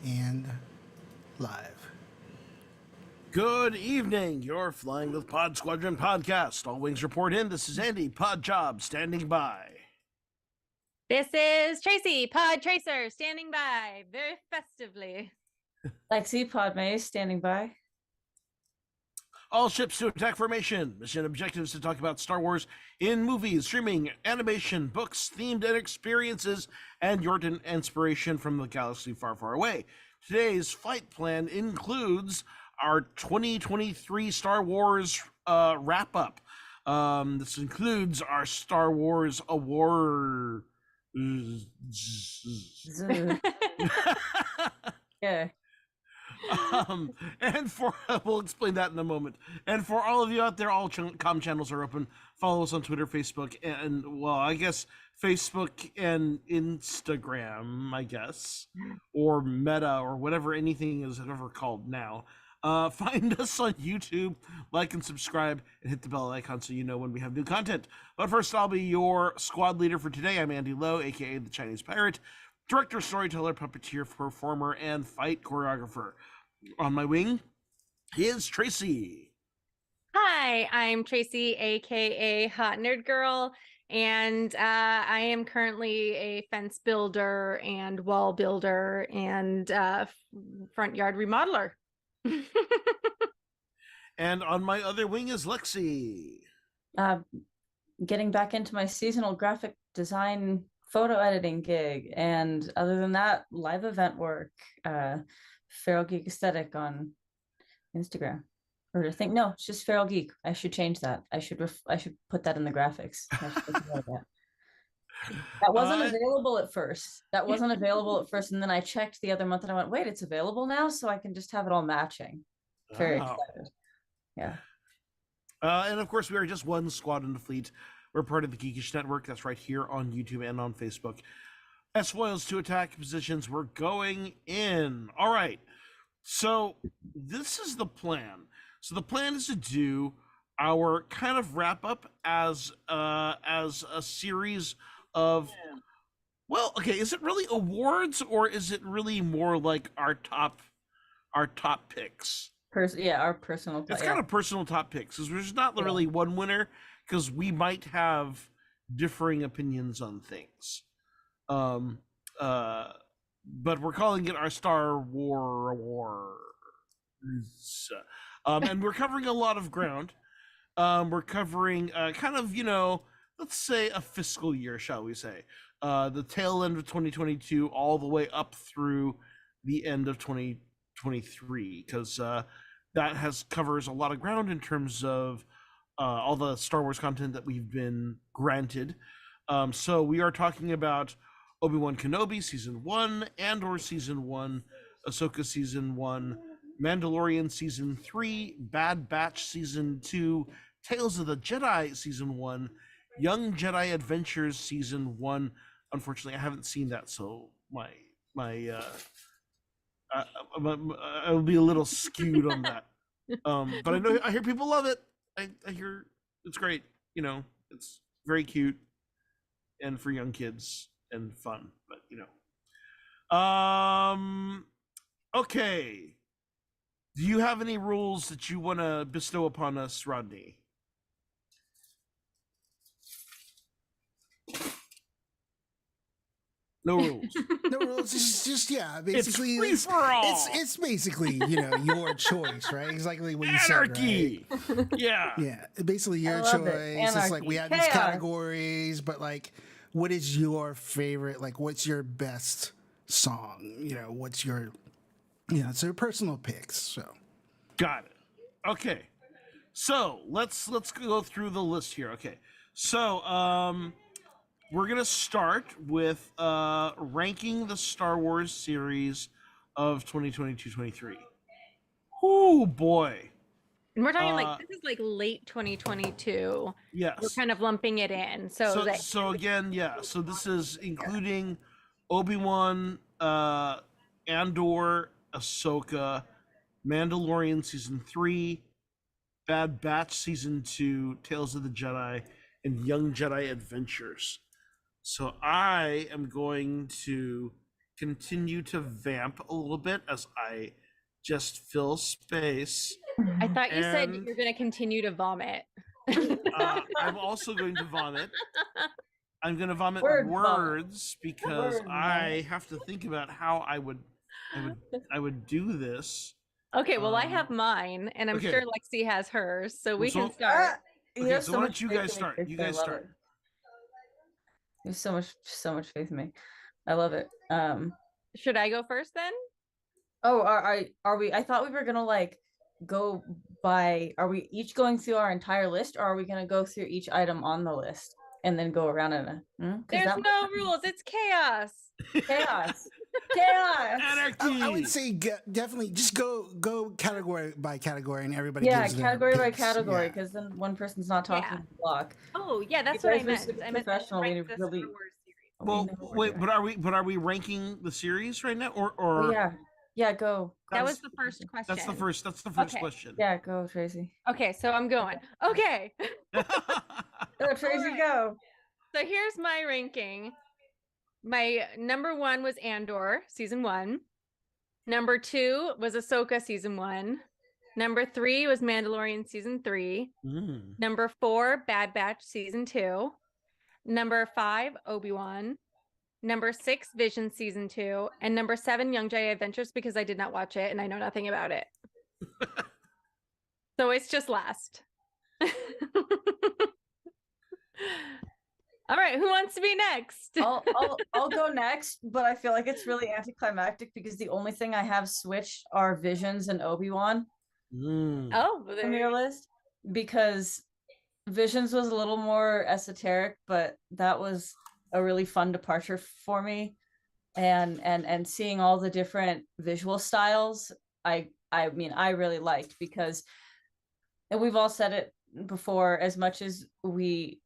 And live. Good evening. You're flying with Pod Squadron podcast. All wings report in. This is Andy, Pod Job, standing by. This is Tracy, Pod Tracer, standing by very festively. Lexi, Pod Maze, standing by. All ships to attack formation. Mission objectives to talk about Star Wars in movies, streaming, animation, books, themed and experiences, and your inspiration from the galaxy far, far away. Today's flight plan includes our 2023 Star Wars wrap-up. This includes our Star Wars award. Yeah. And for we'll explain that in a moment. And for all of you out there, all com channels are open. Follow us on Twitter, Facebook, and well, I guess Facebook and Instagram, I guess, or Meta or whatever anything is ever called now. Find us on YouTube, like and subscribe, and hit the bell icon so you know when we have new content. But first, I'll be your squad leader for today. I'm Andy Lowe, aka the Chinese Pirate, director, storyteller, puppeteer, performer, and fight choreographer. On my wing is Tracy. Hi, I'm Tracy, aka Hot Nerd Girl, and I am currently a fence builder and wall builder and front yard remodeler. And on my other wing is Lexi. Getting back into my seasonal graphic design photo editing gig, and other than that, live event work. Feral Geek Aesthetic on Instagram. Or to think, no, it's just Feral Geek. I should change that. I should put that in the graphics. That wasn't available at first. And then I checked the other month and I went, wait, it's available now, so I can just have it all matching. Very excited. Yeah. And of course, we are just one squad in the fleet. We're part of the Geekish Network. That's right here on YouTube and on Facebook. As foils to attack positions, we're going in. All right. So this is the plan. So the plan is to do our kind of wrap up as a series of, well, okay, is it really awards or is it really more like our top picks? Our personal. It's kind of personal top picks because there's not really one winner because we might have differing opinions on things. But we're calling it our Star War Awards. And we're covering a lot of ground. We're covering kind of, let's say a fiscal year, shall we say. The tail end of 2022 all the way up through the end of 2023, because that covers a lot of ground in terms of all the Star Wars content that we've been granted. So we are talking about Obi-Wan Kenobi Season 1, Andor Season 1, Ahsoka Season 1, Mandalorian Season 3, Bad Batch Season 2, Tales of the Jedi Season 1, Young Jedi Adventures Season 1. Unfortunately, I haven't seen that, so I'll be a little skewed on that. But I hear people love it. I hear it's great. It's very cute and for young kids and fun. But okay. Do you have any rules that you want to bestow upon us, Rodney? No rules. No rules. It's just basically it's free for all. It's basically your choice, right? Exactly what you Anarchy. said. Right? Yeah. Basically your choice. It's like we have these categories, but like, what is your favorite? Like, what's your best song? What's your it's your personal picks. So got it. Okay. So let's go through the list here. Okay. So we're gonna start with ranking the Star Wars series of 2022-23. Oh boy. And we're talking this is like late 2022. Yes. We're kind of lumping it in. So again, so this is including Obi-Wan, Andor, Ahsoka, Mandalorian Season 3, Bad Batch Season 2, Tales of the Jedi, and Young Jedi Adventures. So I am going to continue to vamp a little bit as I just fill space. I thought you said you're going to continue to vomit. I'm also going to vomit. I'm going to vomit words because I have to think about how I would do this. Okay, well, I have mine, and I'm sure Lexi has hers, so we can start. Okay, so why don't you guys start? You guys start. There's so much faith in me. I love it. Should I go first then? Oh, are we? I thought we were gonna go by. Are we each going through our entire list, or are we gonna go through each item on the list and then go around in a? There's no rules. It's chaos. Chaos. Chaos. Anarchy. I would say definitely just go category by category, and everybody Yeah, gives their category by picks. category, Yeah. because then one person's not talking Yeah. the block. Oh, yeah, that's You what I guys were meant. super I meant professional. We rank the really. Star Wars series. we Well, know what we're wait, doing. but are we ranking the series right now, or Oh, yeah, go. That was the first question. That's the first Okay. question. Yeah, go, Tracy. Okay, so I'm going. Okay. Go, Tracy, right. go. So here's my ranking. My number 1 was Andor season 1. Number 2 was Ahsoka season 1. Number 3 was Mandalorian season 3. Number 4, Bad Batch season 2. Number 5, Obi-Wan. Number 6, Vision season 2. And number 7, Young Jedi Adventures, because I did not watch it and I know nothing about it. So it's just last. All right, who wants to be next? I'll go next, but I feel like it's really anticlimactic because the only thing I have switched are Visions and Obi-Wan Oh, on your list, because Visions was a little more esoteric, but that was a really fun departure for me. And seeing all the different visual styles, I mean, I really liked, because, and we've all said it before, as much as we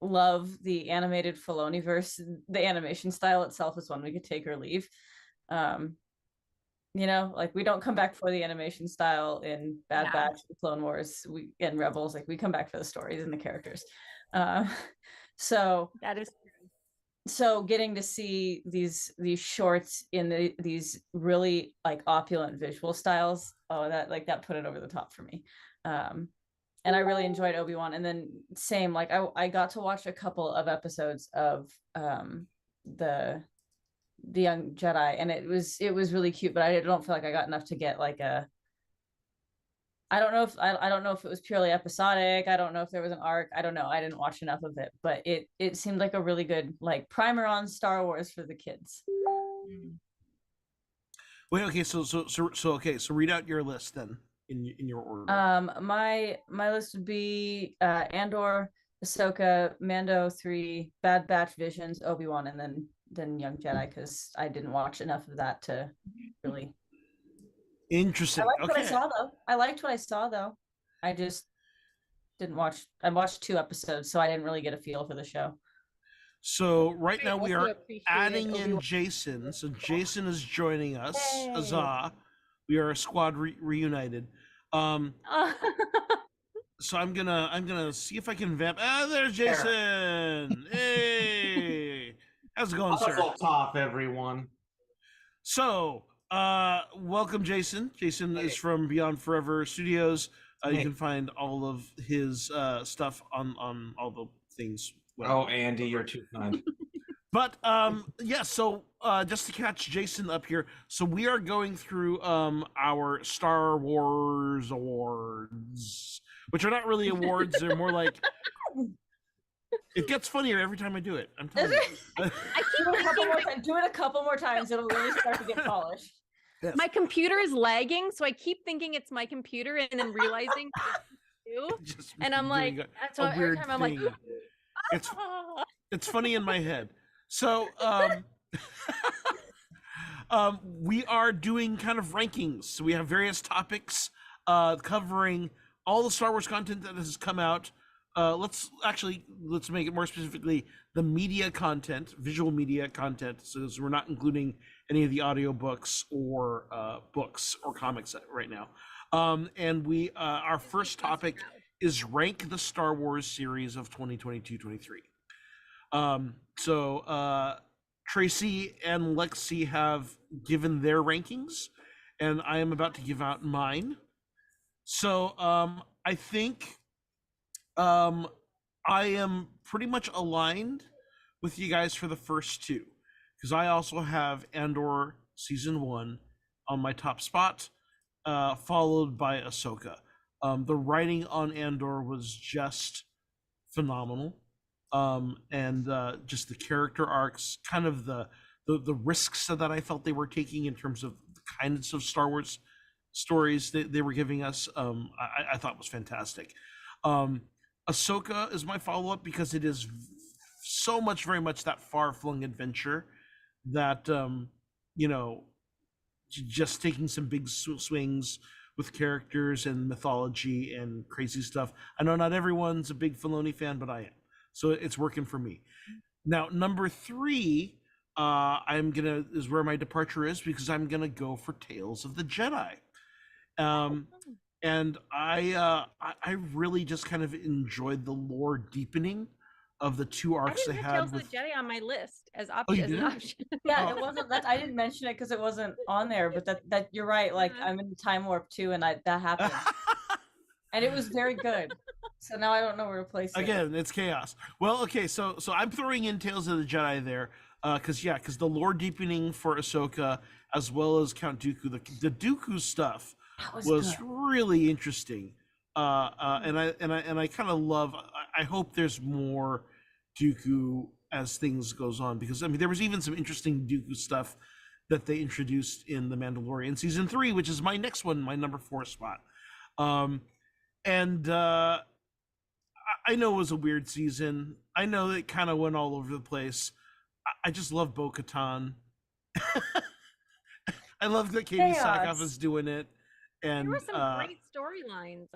love the animated Filoniverse, the animation style itself is one we could take or leave. You know, like, we don't come back for the animation style in Bad Batch, Clone Wars, and Rebels. Like, we come back for the stories and the characters. So that is true. So getting to see these shorts in these really like opulent visual styles, that put it over the top for me. And I really enjoyed Obi-Wan. And then same, like, I got to watch a couple of episodes of the Young Jedi, and it was really cute, but I don't feel like I got enough to get like a, I don't know if it was purely episodic. I don't know if there was an arc. I don't know. I didn't watch enough of it, but it seemed like a really good like primer on Star Wars for the kids. Wait, okay, so read out your list then in your order. My list would be Andor, Ahsoka, Mando 3, Bad Batch, Visions, Obi-Wan, and then Young Jedi, because I didn't watch enough of that to really. Interesting. I liked what I saw though. I just didn't watch. I watched 2 episodes, so I didn't really get a feel for the show. So right now we are adding in Jason. So Jason is joining us. Hey. Huzzah! We are a squad reunited. So I'm gonna see if I can vamp. There's Jason. Hey, how's it going, sir? Muzzle top, everyone. So. Welcome, Jason. Jason is from Beyond Forever Studios. You can find all of his stuff on all the things. Oh, Andy, you're too kind. But yeah, so just to catch Jason up here, so we are going through our Star Wars awards, which are not really awards; they're more like. It gets funnier every time I do it. I'm telling you. Do it a couple more times. It'll really start to get polished. Yes. My computer is lagging, so I keep thinking it's my computer and then realizing it's you. And I'm like, that's why every time I'm like, it's funny in my head. So we are doing kind of rankings. So we have various topics covering all the Star Wars content that has come out. Let's make it more specifically the media content, visual media content. So we're not including any of the audiobooks or books or comics right now. And we our first topic is rank the Star Wars series of 2022-23. So Tracy and Lexi have given their rankings, and I am about to give out mine. So I think I am pretty much aligned with you guys for the first 2, because I also have Andor season 1 on my top spot, followed by Ahsoka. The writing on Andor was just phenomenal, and just the character arcs, kind of the risks that I felt they were taking in terms of the kinds of Star Wars stories they were giving us. I thought was fantastic. Ahsoka is my follow-up because it is very much that far-flung adventure that you know, just taking some big swings with characters and mythology and crazy stuff. I know not everyone's a big Filoni fan, but I am, so it's working for me. Now, number 3, is where my departure is, because I'm gonna go for Tales of the Jedi. And I really just kind of enjoyed the lore deepening of the 2 arcs they had. Tales of the Jedi on my list as option. Yeah, it wasn't that I didn't mention it because it wasn't on there, but that you're right. Like I'm in time warp too, and that happened, and it was very good. So now I don't know where to place it. Again, it's chaos. Well, okay, so I'm throwing in Tales of the Jedi there, because the lore deepening for Ahsoka, as well as Count Dooku, the Dooku stuff was really interesting. And I kind of love. I hope there's more Dooku as things goes on, because I mean there was even some interesting Dooku stuff that they introduced in The Mandalorian season 3, which is my next one, my number 4 spot. I know it was a weird season. I know it kind of went all over the place. I just love Bo-Katan. I love that Katie Sackhoff is doing it. And there were some great storylines.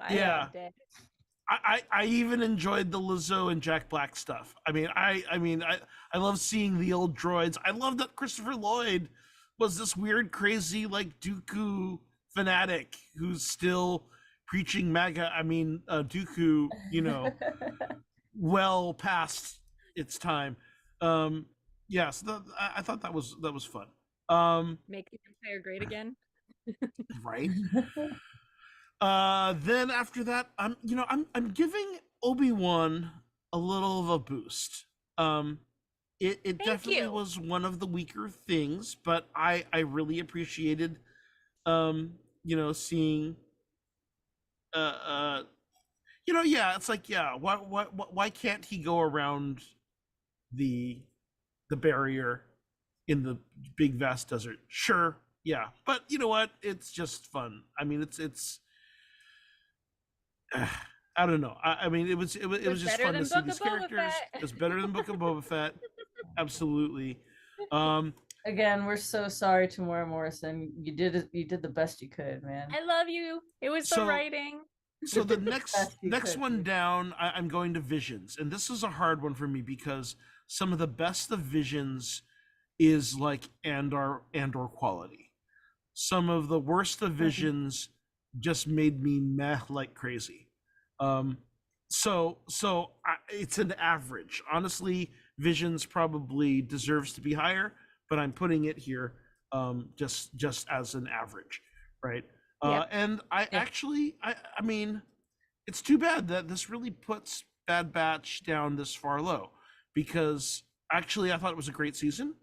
I even enjoyed the Lizzo and Jack Black stuff. I mean, I love seeing the old droids. I love that Christopher Lloyd was this weird, crazy, like Dooku fanatic who's still preaching MAGA. I mean, Dooku, well past its time. Yes, I thought that was fun. Make the Empire great again. Right. Then after that, I'm giving Obi-Wan a little of a boost. It definitely was one of the weaker things, but I really appreciated seeing it's like, why can't he go around the barrier in the big vast desert? Sure. Yeah, but you know what? It's just fun. I mean, it's I don't know. I mean, it was just fun to see these characters. It's better than Book of Boba Fett. Absolutely. Again, we're so sorry, Tamora Morrison. You did the best you could, man. I love you. It was the writing. So the next one down, I'm going to Visions, and this is a hard one for me because some of the best of Visions is like Andor quality. Some of the worst of Visions just made me meh like crazy. So it's an average. Honestly, Visions probably deserves to be higher, but I'm putting it here just as an average, right? And I mean, it's too bad that this really puts Bad Batch down this far low, because actually I thought it was a great season.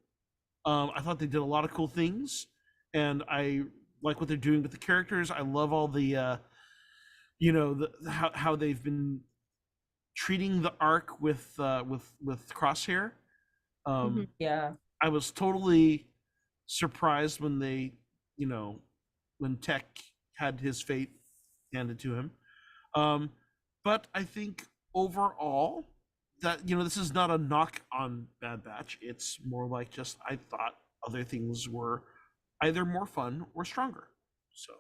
I thought they did a lot of cool things, and I like what they're doing with the characters. I love all the how they've been treating the arc with Crosshair. I was totally surprised when they, when Tech had his fate handed to him. But I think overall that, this is not a knock on Bad Batch. It's more like just I thought other things were either more fun or stronger. So,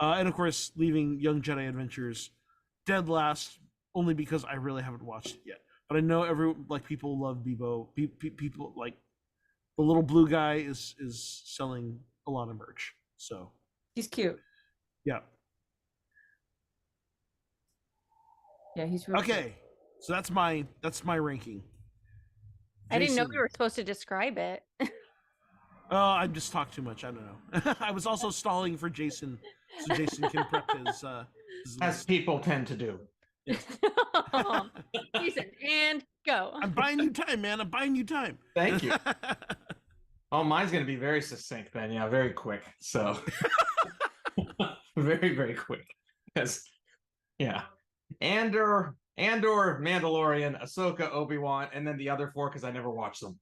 and of course, leaving Young Jedi Adventures dead last only because I really haven't watched it yet. But I know people love Bebo. People like the little blue guy is selling a lot of merch. So he's cute. Yeah. Yeah, he's really okay. Cute. So that's my ranking. I didn't know we were supposed to describe it. Oh, I just talked too much. I don't know. I was also stalling for Jason, so Jason can prep his as people tend to do. Yeah. Jason, and go. I'm buying you time, man. I'm buying you time. Thank you. Oh, mine's going to be very succinct then. Yeah, very quick. So very, very quick. Because, Andor, Mandalorian, Ahsoka, Obi-Wan, and then the other 4 because I never watched them.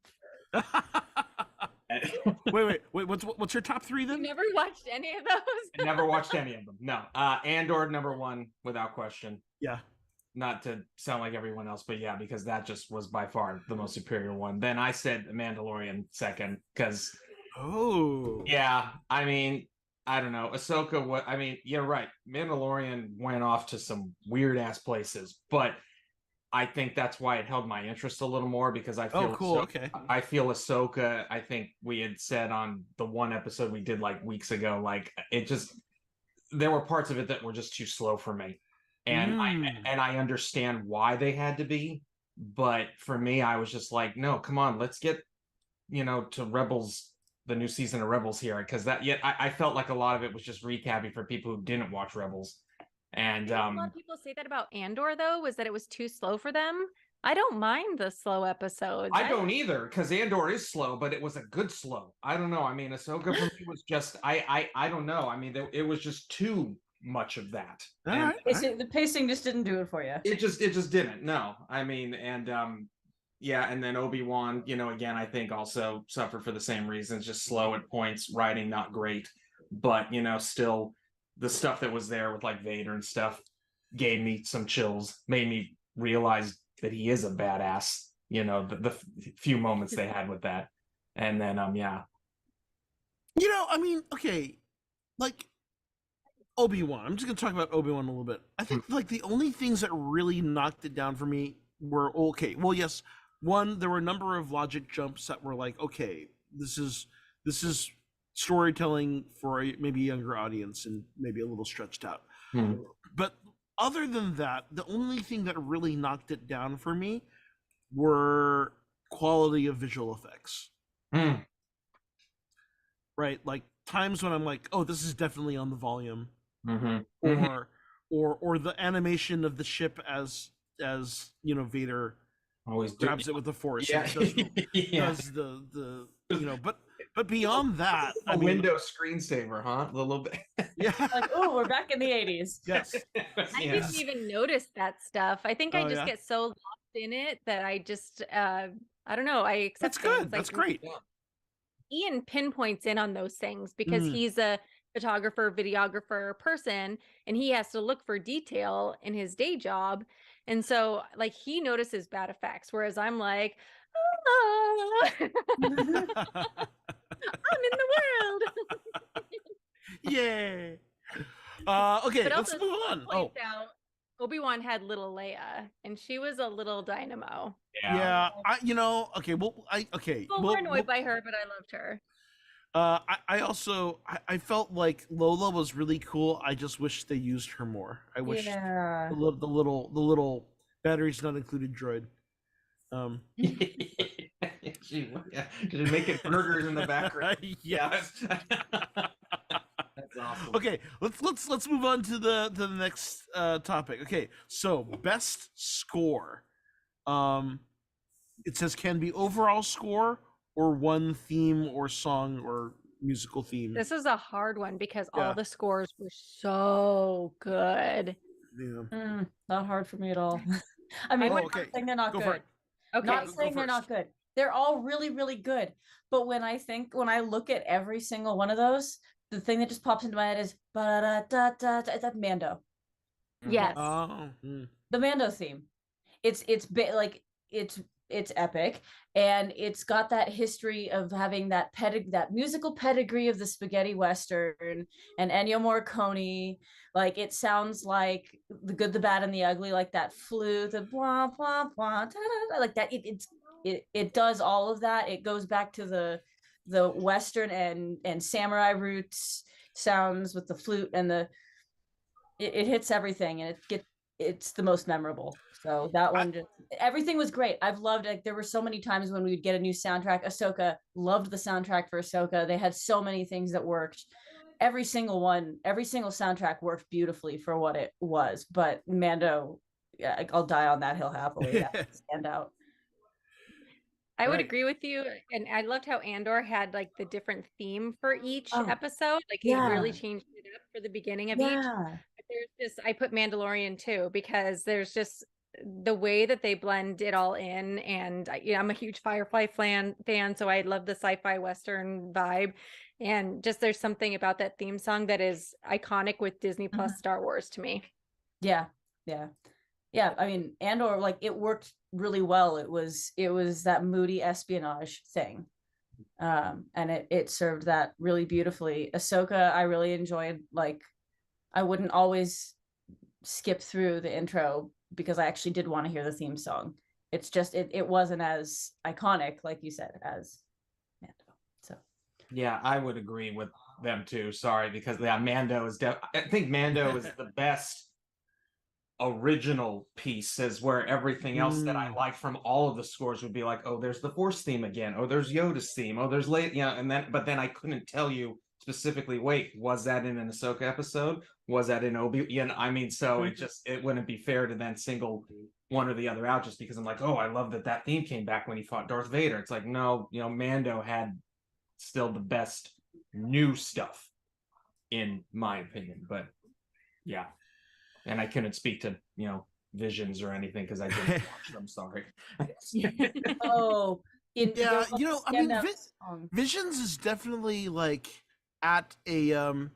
wait. What's your top 3 then? You never watched any of those? I never watched any of them. No. Andor number 1 without question. Yeah. Not to sound like everyone else, but yeah, because that just was by far the most superior one. Then I said The Mandalorian second because Oh. Yeah, I mean, I don't know. Ahsoka, what I mean, you're right. Mandalorian went off to some weird ass places, but I think that's why it held my interest a little more because Oh, cool. Okay. I feel Ahsoka, I think we had said on the one episode we did like weeks ago, like it just there were parts of it that were just too slow for me. And I understand why they had to be, but for me, I was just like, no, come on, let's get, to Rebels, the new season of Rebels here, because I felt like a lot of it was just recapping for people who didn't watch Rebels. And a lot of people say that about Andor, though, was that it was too slow for them. I don't mind the slow episodes. I don't either, because Andor is slow, but it was a good slow. I don't know. I mean, Ahsoka for me was just I don't know. I mean, it was just too much of that. The pacing just didn't do it for you. It just didn't. No, I mean, and yeah, and then Obi-Wan, again, I think also suffered for the same reasons, just slow at points, writing not great, but still the stuff that was there with like Vader and stuff gave me some chills, made me realize that he is a badass, the few moments they had with that. And then yeah. I mean, okay, like Obi-Wan. I'm just gonna talk about Obi-Wan a little bit. I think like the only things that really knocked it down for me were okay. Well, yes, one, there were a number of logic jumps that were like, okay, this is storytelling for maybe a younger audience and maybe a little stretched out. But other than that, the only thing that really knocked it down for me were quality of visual effects. Right, like times when I'm like, oh, this is definitely on the volume. Or the animation of the ship as Vader always grabs it with the Force. Yeah. Does the but beyond that, a Windows screensaver, huh? A little bit. Yeah. Like, oh, we're back in the 80s. Yes. I didn't even notice that stuff. I think I just get so lost in it that I just I don't know. I accept. That's good. That's great. Ian pinpoints in on those things because he's a photographer, videographer person, and he has to look for detail in his day job. And so like he notices bad effects, whereas I'm like, I'm in the world. Yeah. Okay, but let's move on. Out, Obi-Wan had little Leia, and she was a little dynamo. Yeah. Okay. Well, We're annoyed by her, but I loved her. I also felt like Lola was really cool. I just wish they used her more. I wish the little batteries not included droid. She's making burgers in the background. Yes. That's awesome. Okay, let's move on to the next topic. Okay, so best score. It says can be overall score or one theme or song or musical theme. This is a hard one because all the scores were so good. Yeah. Not hard for me at all. I mean, I'm not saying they're not good. Okay. Not saying they're not good. They're all really, really good. But when I look at every single one of those, the thing that just pops into my head is it's that Mando. Yes. The Mando theme. It's epic, and it's got that history of having that musical pedigree of the spaghetti western and Ennio Morricone. Like it sounds like The Good, the Bad, and the Ugly, like that flute, the blah blah blah, like that. It does all of that. It goes back to the western and samurai roots sounds with the flute, and it hits everything, and it's the most memorable. So that one, everything was great. I've loved it. There were so many times when we would get a new soundtrack. Ahsoka, loved the soundtrack for Ahsoka. They had so many things that worked. Every single soundtrack worked beautifully for what it was. But Mando, yeah, I'll die on that hill happily. That stand out. I would agree with you, and I loved how Andor had like the different theme for each episode. Like he really changed it up for the beginning of each. There's just I put Mandalorian too because there's just the way that they blend it all in, and I'm a huge Firefly fan, so I love the sci-fi western vibe, and just there's something about that theme song that is iconic with Disney Plus Star Wars to me. Yeah. I mean, Andor, like it worked really well. It was that moody espionage thing. And it served that really beautifully. Ahsoka, I really enjoyed. Like, I wouldn't always skip through the intro because I actually did want to hear the theme song. It's just it wasn't as iconic, like you said, as Mando. So yeah, I would agree with them too. Sorry, because Mando is I think Mando is the best original pieces, where everything else that I like from all of the scores would be like, oh, there's the Force theme again, oh, there's Yoda's theme, oh, there's late, and then but then I couldn't tell you specifically, wait, was that in an Ahsoka episode, was that in Obi, I mean, so it wouldn't be fair to then single one or the other out just because I'm like, oh, I love that theme came back when he fought Darth Vader. It's like, no, Mando had still the best new stuff in my opinion. But yeah, and I couldn't speak to Visions or anything because I didn't watch them. Sorry. Oh, yeah, I mean, Visions is definitely like at a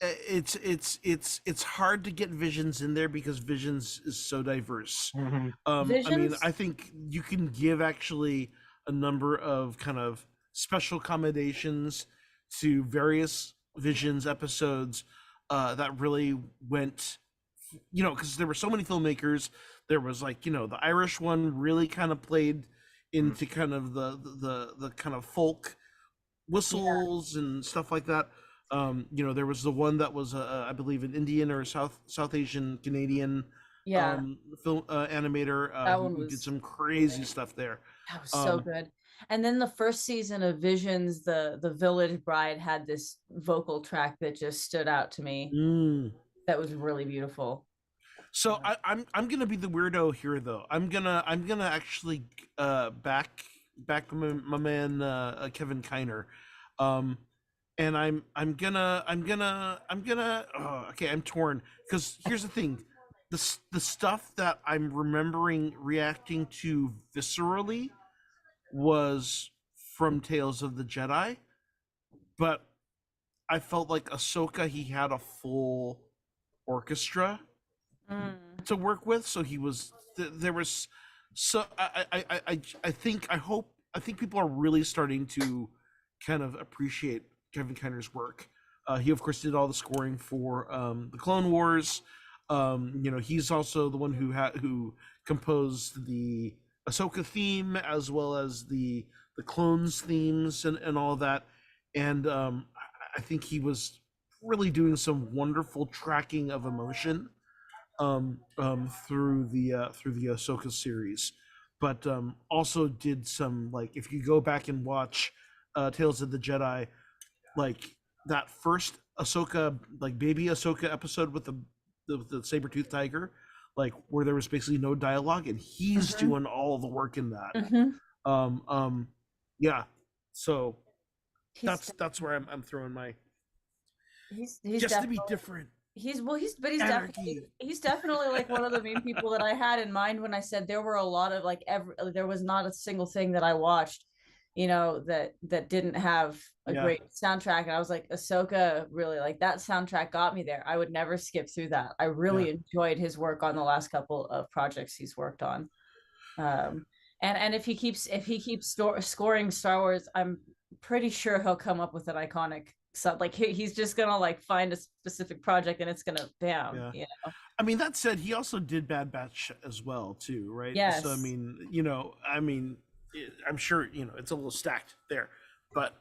it's hard to get Visions in there because Visions is so diverse. I mean, I think you can give actually a number of kind of special accommodations to various Visions episodes that really went, because there were so many filmmakers. There was like, the Irish one really kind of played into kind of the kind of folk whistles and stuff like that. There was the one that was I believe an Indian or South Asian Canadian film animator who did some crazy stuff there. That was so good. And then the first season of Visions, the Village Bride had this vocal track that just stood out to me. That was really beautiful. So I'm gonna be the weirdo here though. I'm gonna actually back my man Kevin Kiner. And I'm gonna okay, I'm torn because here's the thing. The stuff that I'm remembering reacting to viscerally was from Tales of the Jedi, but I felt like Ahsoka, he had a full orchestra to work with, so he was there was so I think people are really starting to kind of appreciate Kevin Kiner's work. He of course did all the scoring for the Clone Wars. He's also the one who composed the Ahsoka theme as well as the clones themes and all that. And I think he was really doing some wonderful tracking of emotion through the Ahsoka series, but also did some, like, if you go back and watch Tales of the Jedi, like that first Ahsoka, like baby Ahsoka episode with the saber-toothed tiger, like where there was basically no dialogue, and he's doing all the work in that. Yeah, so that's where I'm throwing my. He's just to be different. He's definitely like one of the main people that I had in mind when I said there were a lot of like there was not a single thing that I watched, that didn't have a great soundtrack. And I was like, Ahsoka, really, like that soundtrack got me there. I would never skip through that. I really enjoyed his work on the last couple of projects he's worked on. And if he keeps scoring Star Wars, I'm pretty sure he'll come up with an iconic. So like he's just gonna like find a specific project and it's gonna bam. I mean, that said, he also did Bad Batch as well too, right? Yes. So I mean, I'm sure it's a little stacked there, but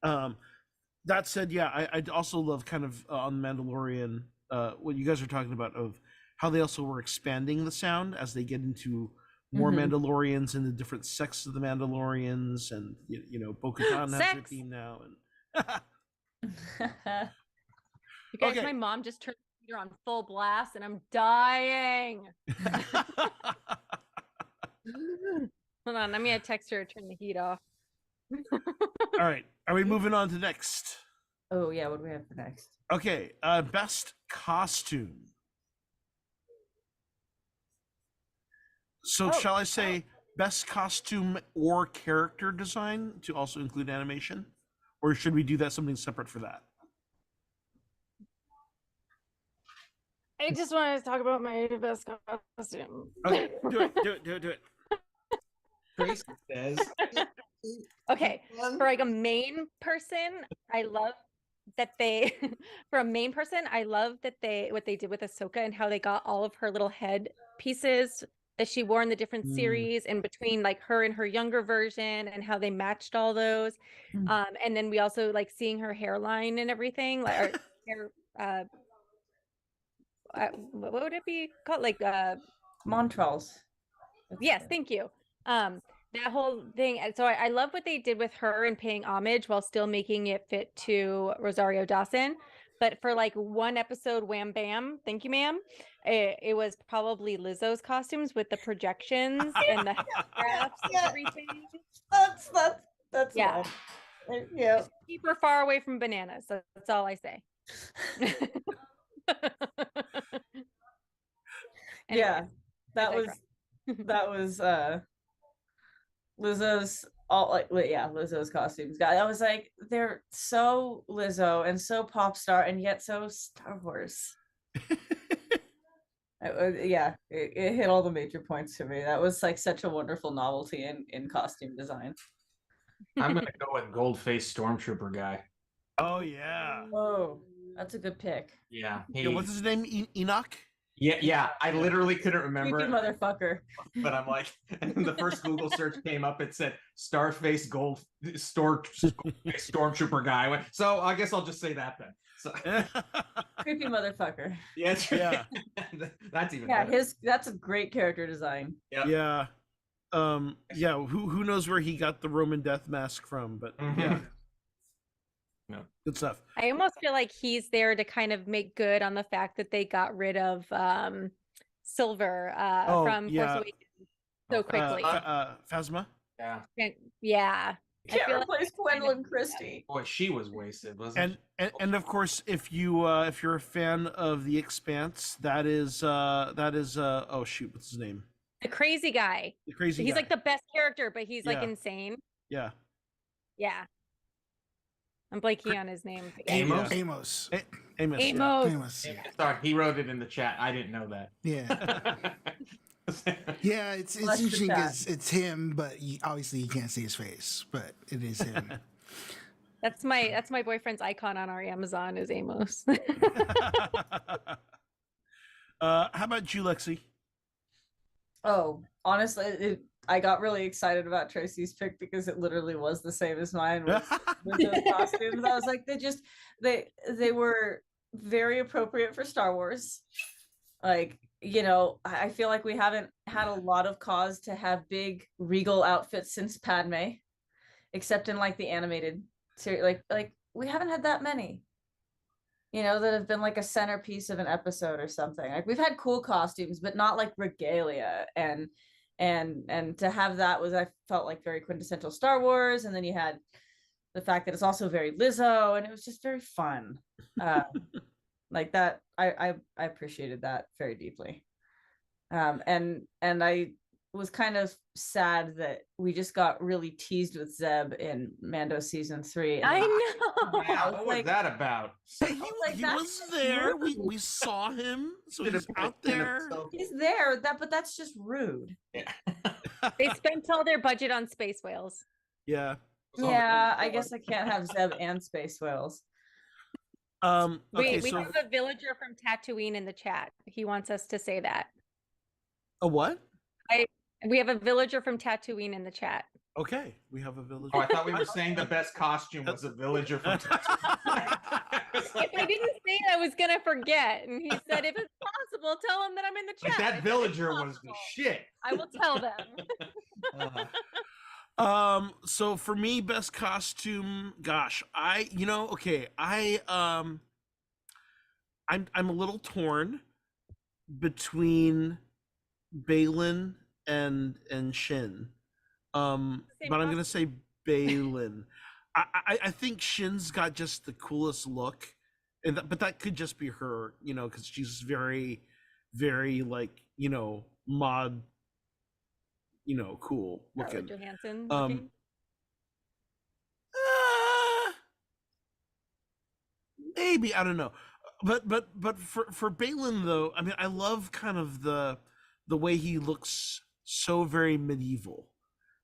that said, I also love kind of on Mandalorian what you guys are talking about of how they also were expanding the sound as they get into more Mandalorians and the different sects of the Mandalorians, and Bo-Katan has her theme now, and you guys, my mom just turned the heater on full blast and I'm dying. Hold on, let me text her to turn the heat off. All right, are we moving on to next? Oh yeah, what do we have for next? Okay, best costume. So shall I say best costume or character design to also include animation? Or should we do that something separate for that? I just wanted to talk about my best costume. Okay, do it. Tracy says. Okay, for like a main person, I love that they for a main person, I love that what they did with Ahsoka and how they got all of her little head pieces that she wore in the different series in between like her and her younger version and how they matched all those. And then we also like seeing her hairline and everything, like her hair what would it be called? Like Montrals. yes, thank you. That whole thing. And so I love what they did with her and paying homage while still making it fit to Rosario Dawson. But for like one episode, wham bam, thank you, ma'am. It was probably Lizzo's costumes with the projections and the graphs and everything. That's yeah. Yeah. Just keep her far away from bananas. That's all I say. Yeah, that was Lizzo's Lizzo's costumes. I was like, they're so Lizzo and so pop star and yet so Star Wars. It hit all the major points for me. That was like such a wonderful novelty in costume design. I'm gonna go with gold-faced stormtrooper guy. Oh yeah. Oh, that's a good pick. Yeah. What's his name? Enoch? Yeah. I literally couldn't remember. Creepy motherfucker. But I'm like, and the first Google search came up. It said stormtrooper guy. So I guess I'll just say that then. So Creepy motherfucker. Yeah. That's even better. That's a great character design. Yep. Yeah. Who knows where he got the Roman death mask from, but yeah. No. Good stuff. I almost feel like he's there to kind of make good on the fact that they got rid of Silver from Force Awakens so quickly. Phasma? Yeah. Yeah. Can't replace Gwendolyn Christie. Boy, she was wasted, wasn't she? And of course, if you're a fan of The Expanse, that is oh shoot, what's his name? The crazy guy. He's like the best character, but he's like insane. Yeah. Yeah. I'm blanking on his name. Amos. Sorry, he wrote it in the chat. I didn't know that. Yeah. Yeah, it's interesting because it's him, but obviously you can't see his face, but it is him. That's my boyfriend's icon on our Amazon is Amos. How about you, Lexi? Oh, honestly, I got really excited about Tracy's pick because it literally was the same as mine with those costumes. I was like, they were very appropriate for Star Wars. Like, you know, I feel like we haven't had a lot of cause to have big regal outfits since Padme, except in like the animated series. Like we haven't had that many, you know, that have been like a centerpiece of an episode or something. Like we've had cool costumes, but not like regalia. And to have that I felt like very quintessential Star Wars. And then you had the fact that it's also very Lizzo, and it was just very fun. Like that, I appreciated that very deeply. And I was kind of sad that we just got really teased with Zeb in Mando season 3. I know. Yeah, what was that about? He was there. We saw him. So he's out there. He's there. But that's just rude. Yeah. They spent all their budget on space whales. Yeah. Yeah, I guess I can't have Zeb and space whales. Okay, we have a villager from Tatooine in the chat. He wants us to say that. A what? We have a villager from Tatooine in the chat. Okay, we have a villager. Oh, I thought we were saying the best costume was a villager from Tatooine. If I didn't say it, I was gonna forget. And he said, if it's possible, tell him that I'm in the chat. Like that villager was the shit. I will tell them. So for me, best costume, gosh, I'm a little torn between Balin and Shin. But I'm gonna say Balin. I think Shin's got just the coolest look, but that could just be her, you know, because she's very, very like, you know, mod, you know, cool looking. Johansson looking. Maybe, I don't know, but for Balin though, I mean, I love kind of the way he looks, so very medieval.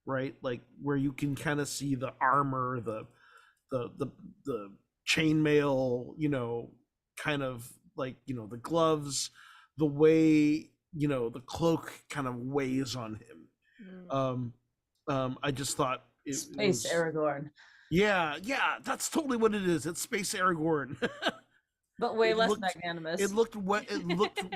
right? Like where you can kind of see the armor, the chainmail, you know, kind of like, you know, the gloves, the way, you know, the cloak kind of weighs on him. I just thought Space Aragorn. Yeah, that's totally what it is. It's Space Aragorn. But way less magnanimous. It looked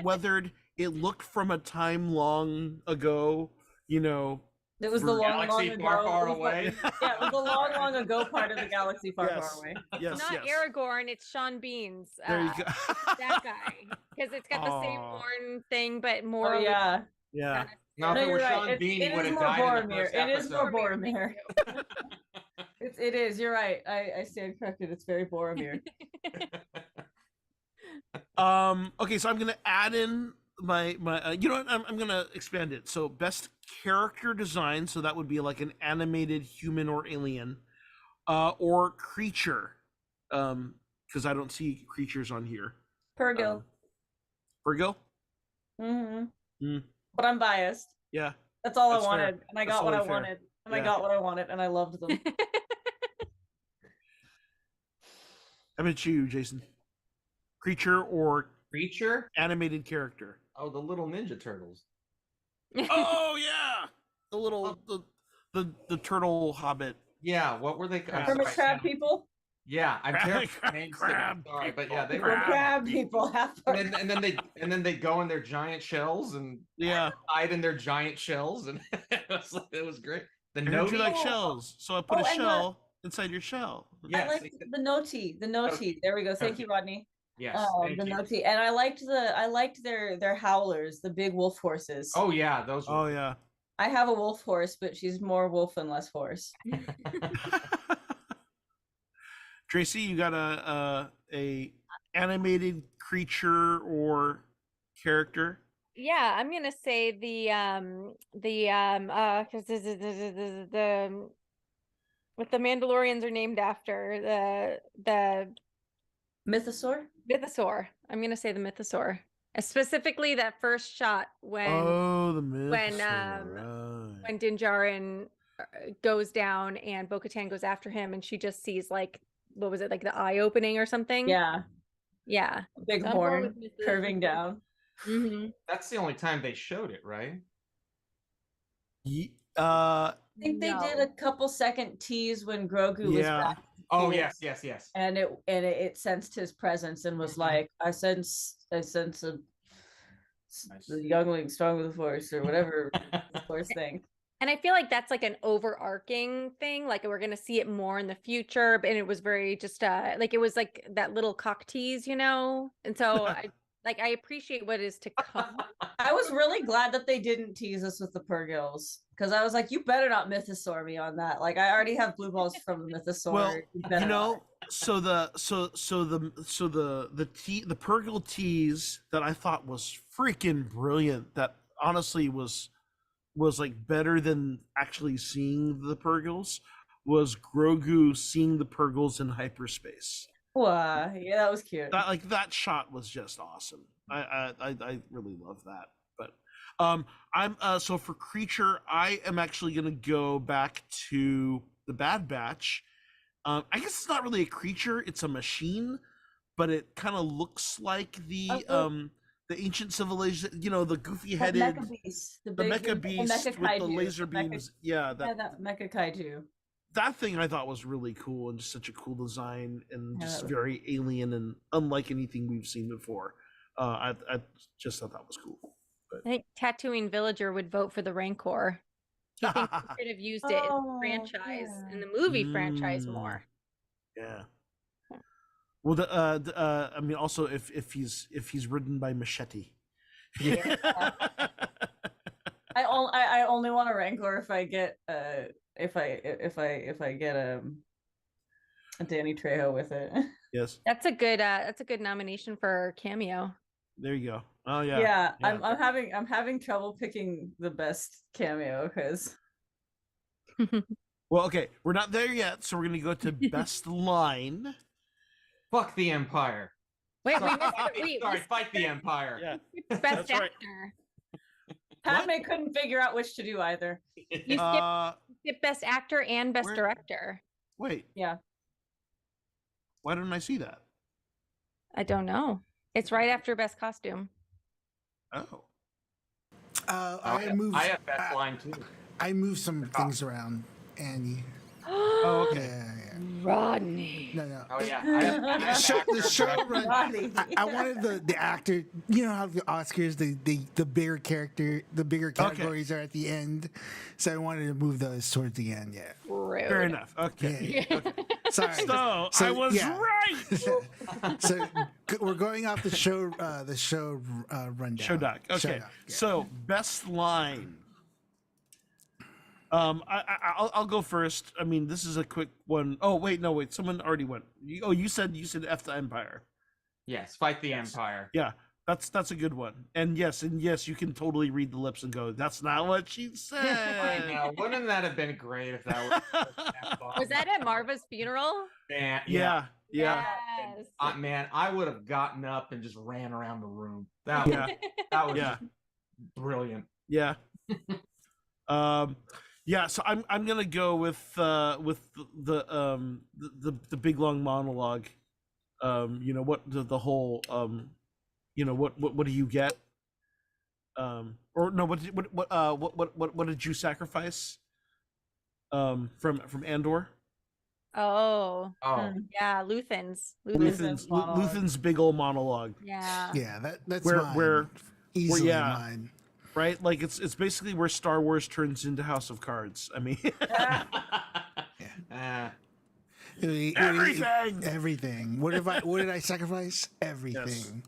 weathered. It looked from a time long ago, you know. It was the long galaxy far away. Yeah, it was the long ago part of the galaxy far away. Yes, it's not Aragorn, it's Sean Bean's. There you go. That guy, because it's got the same horn thing, but more. Oh, yeah. Yeah. No, if it were Sean Bean, he would have died in the first episode. It is more Boromir. It is. You're right. I stand corrected. It's very Boromir. Okay, so I'm gonna add in my you know what, I'm gonna expand it. So best character design, so that would be like an animated human or alien, or creature, because I don't see creatures on here. Purrgil. Purrgil. But I'm biased. Yeah, that's all that's I wanted, fair. and I got what I wanted, and I got what I wanted, and I loved them. How about you, Jason? Creature or animated character? Oh, the little Ninja Turtles. Oh yeah, the little the turtle hobbit. Yeah, what were they? Hermit crab people. Yeah, I'm crab. Sorry, but yeah, they were crab people. And then they go in their giant shells and hide in their giant shells, and it was great. The noti, you like shells, so I put a shell inside your shell. Yes. I like the noti. The noti. There we go. Thank you, Rodney. Yes, the noti, and I liked their howlers, the big wolf horses. Oh yeah, those. Oh yeah. I have a wolf horse, but she's more wolf and less horse. Tracy, you got a animated creature or character? Yeah, I'm gonna say because what the Mandalorians are named after, the Mythosaur. I'm gonna say the Mythosaur. Specifically that first shot when the Mythosaur, when Din Djarin goes down and Bo-Katan goes after him, and she just sees like, what was it, like the eye opening or something? Yeah. Big horn curving down. That's the only time they showed it, right? I think they did a couple second tease when Grogu was back. Oh yes. And it sensed his presence and was like, I sense a the youngling strong with the force, or whatever the force thing. And I feel like that's like an overarching thing. Like we're gonna see it more in the future, and it was very just like it was like that little cock tease, you know. And so I appreciate what is to come. I was really glad that they didn't tease us with the Purrgils, because I was like, you better not Mythosaur me on that. Like I already have blue balls from the Mythosaur. Well, you know, so the Purrgil tease that I thought was freaking brilliant, that honestly was like better than actually seeing the Purrgils, was Grogu seeing the Purrgils in hyperspace. Wow, yeah, that was cute. That shot was just awesome. I really love that. But I'm so for creature, I am actually gonna go back to the Bad Batch. I guess it's not really a creature; it's a machine, but it kind of looks like the ancient civilization. You know, the goofy-headed, the mecha beast with the laser beams. That mecha kaiju. That thing I thought was really cool, and just such a cool design, and just very alien and unlike anything we've seen before. I just thought that was cool. But... I think Tatooine Villager would vote for the Rancor. He thinks we should have used it in the franchise, in the movie franchise more. Yeah. Well, I mean, also if he's ridden by Machete. Yeah. I only want a Rancor if I get if I get a Danny Trejo with it. Yes. That's a good nomination for cameo. There you go. Oh yeah. Yeah. I'm having trouble picking the best cameo because. Well, okay, we're not there yet, so we're gonna go to best line. Fuck the Empire. Wait, fight the Empire. Yeah. Best actor. Padme couldn't figure out which to do either. You skipped get Best Actor and Best Where- Director. Wait, Yeah. why didn't I see that? I don't know. It's right after Best Costume. Oh. I moved. I have best line too. I moved some things around, Andy. Oh, okay. Yeah. Rodney. No. Oh yeah, I have The best show, actor, the show director. run, I wanted the actor. You know how the Oscars, the bigger categories are at the end, so I wanted to move those towards the end. Yeah. Rude. Fair enough. Okay. Yeah. Sorry. So, I was yeah. right. So we're going off the show rundown. Show doc. Okay. yeah. So best line. I'll go first. I mean, this is a quick one. Oh wait, no wait. Someone already went. You said F the Empire. Yes, fight the Empire. Yeah, that's a good one. And yes, you can totally read the lips and go, "That's not what she I said." know. Wouldn't that have been great if that Was that at Marva's funeral? Man, Yeah. Yes. man, I would have gotten up and just ran around the room. That Yeah. was Yeah. just brilliant. Yeah. Yeah, so I'm gonna go with the big long monologue. What the whole what do you get? Or no, what did you sacrifice? From Andor. Oh. Oh, Yeah, Luthen's. monologue. Luthen's big old monologue. Yeah. Yeah, that's Where- mine. where- easily yeah. mine. Right? Like it's basically where Star Wars turns into House of Cards. I mean Everything! Everything. What did I sacrifice? Everything.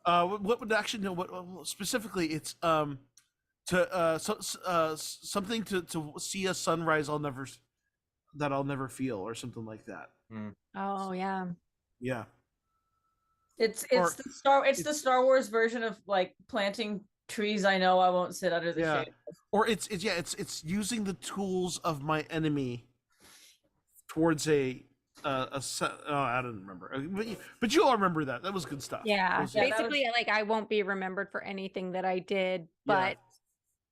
What would actually no? What specifically? It's something to see a sunrise I'll never feel, or something like that. Oh yeah. Yeah. It's Or- the Star Wars version of like planting trees I know I won't sit under the Yeah. shade. Or it's using the tools of my enemy towards I don't remember, but you all remember that. That was good stuff. Yeah. That was- Yeah, that Basically, like I won't be remembered for anything that I did, but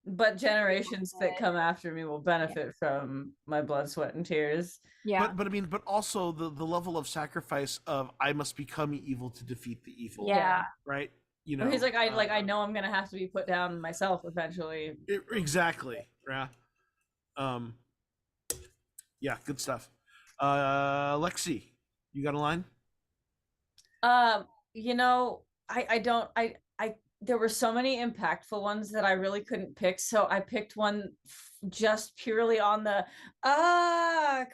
But generations that come after me will benefit from my blood, sweat, and tears. yeah. But I mean, but also the level of sacrifice of I must become evil to defeat the evil. Yeah. Right. He's like, I know I'm gonna have to be put down myself eventually. Exactly. Yeah. Yeah. Good stuff. Lexi, you got a line? There were so many impactful ones that I really couldn't pick, so I picked one just purely on the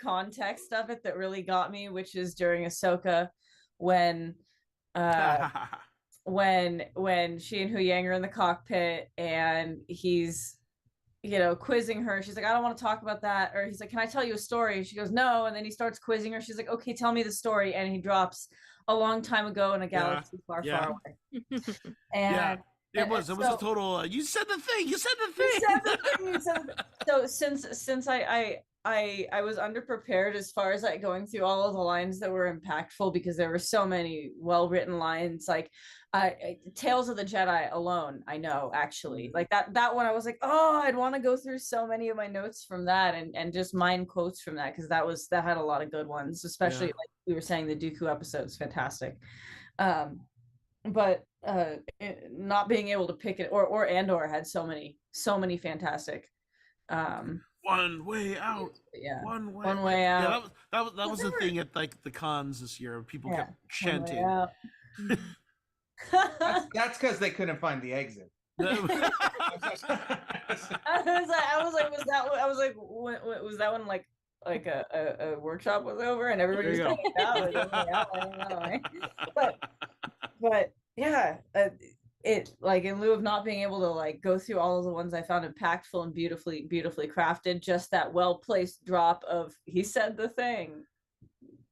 context of it that really got me, which is during Ahsoka when she and Hu Yang are in the cockpit and he's quizzing her. She's like, I don't want to talk about that. Or he's like, can I tell you a story? She goes, no. And then he starts quizzing her. She's like, okay, tell me the story. And he drops a long time ago in a galaxy far away. And it was a total. You said the thing. You said the thing. So since I was underprepared as far as like going through all of the lines that were impactful, because there were so many well-written lines, like Tales of the Jedi alone, I know actually like that one I was like, oh, I'd want to go through so many of my notes from that and just mine quotes from that, because that had a lot of good ones, especially like we were saying, the Dooku episode is fantastic. But not being able to pick it, or Andor had so many fantastic One way out. Yeah. One way out. Yeah, that was the thing at like the cons this year. People kept chanting. that's because they couldn't find the exit. I was like, was that one like a workshop was over and everybody was going out? But yeah, it like, in lieu of not being able to like go through all of the ones I found impactful and beautifully crafted, just that well-placed drop of he said the thing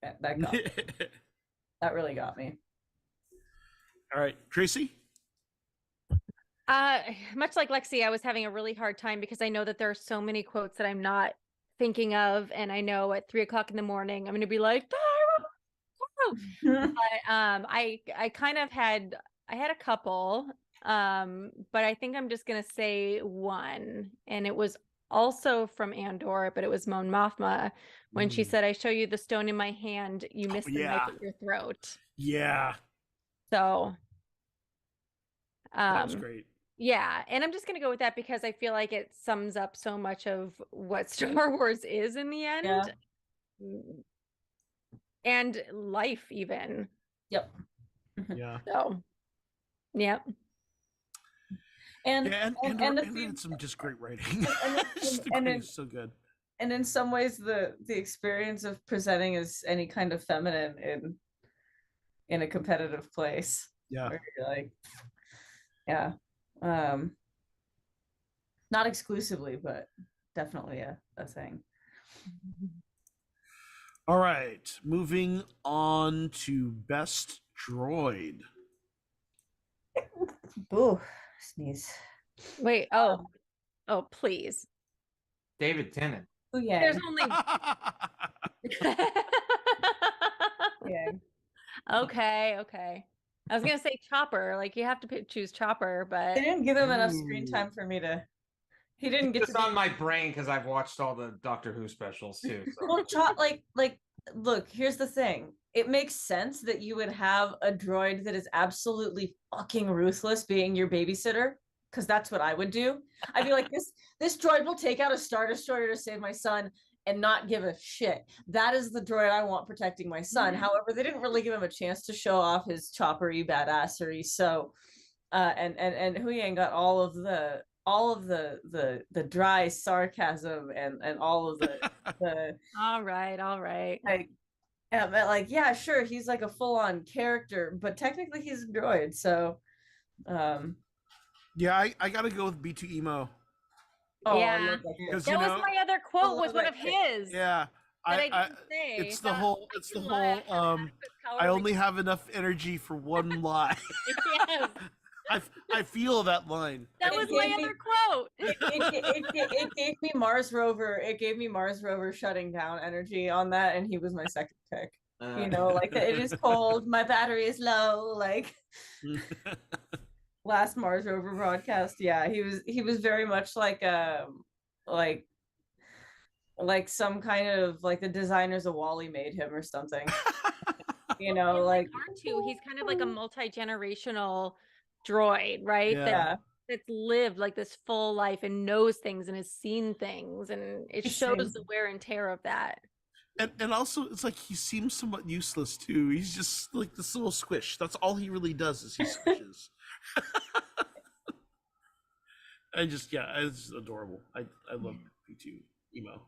that got me. That really got me. All right, Tracy. Much like Lexi, I was having a really hard time because I know that there are so many quotes that I'm not thinking of, and I know at 3:00 in the morning I'm going to be like, but I kind of had a couple, but I think I'm just going to say one, and it was also from Andor, but it was Mon Mothma when she said, "I show you the stone in my hand, you miss the knife at your throat." Yeah. So, That was great. Yeah, and I'm just gonna go with that because I feel like it sums up so much of what Star Wars is in the end. Yeah. And life even. Yep. Yeah. So, yep. And Andor had some just great writing. It's so good. And in some ways, the experience of presenting as any kind of feminine in a competitive place. Yeah. Where you're like, yeah. Not exclusively, but definitely a thing. All right, moving on to best droid. Ooh, sneeze. Wait, oh, please. David Tennant. Ooh, yeah. There's only Yeah. Okay. I was gonna say Chopper, like you have to choose Chopper, but They didn't give him enough screen time for me to. He didn't get It's to be on my brain because I've watched all the Doctor Who specials too. So. Well, look, here's the thing. It makes sense that you would have a droid that is absolutely fucking ruthless being your babysitter, because that's what I would do. I'd be like, this droid will take out a Star Destroyer to save my son and not give a shit. That is the droid I want protecting my son. However, they didn't really give him a chance to show off his choppery badassery. So, and Huyang got all of the dry sarcasm and all of the all right. like yeah, sure, he's like a full-on character, but technically he's a droid, so yeah, I gotta go with B2 Emo. oh, yeah, that was my other quote, was one of his. Yeah, I didn't say. It's the whole I only have enough energy for one lie. Yes. I feel that line. That was my other quote. It gave me Mars Rover. It gave me Mars Rover shutting down energy on that, and he was my second pick. Like it is cold. My battery is low. Like last Mars Rover broadcast. Yeah, he was very much like some kind of like the designers of Wall-E made him or something. Like R2, he's kind of like a multi-generational droid, right? Yeah. That's lived like this full life and knows things and has seen things, and it shows the wear and tear of that. And also, it's like he seems somewhat useless too. He's just like this little squish. That's all he really does is he squishes. It's adorable. I love B2 Emo.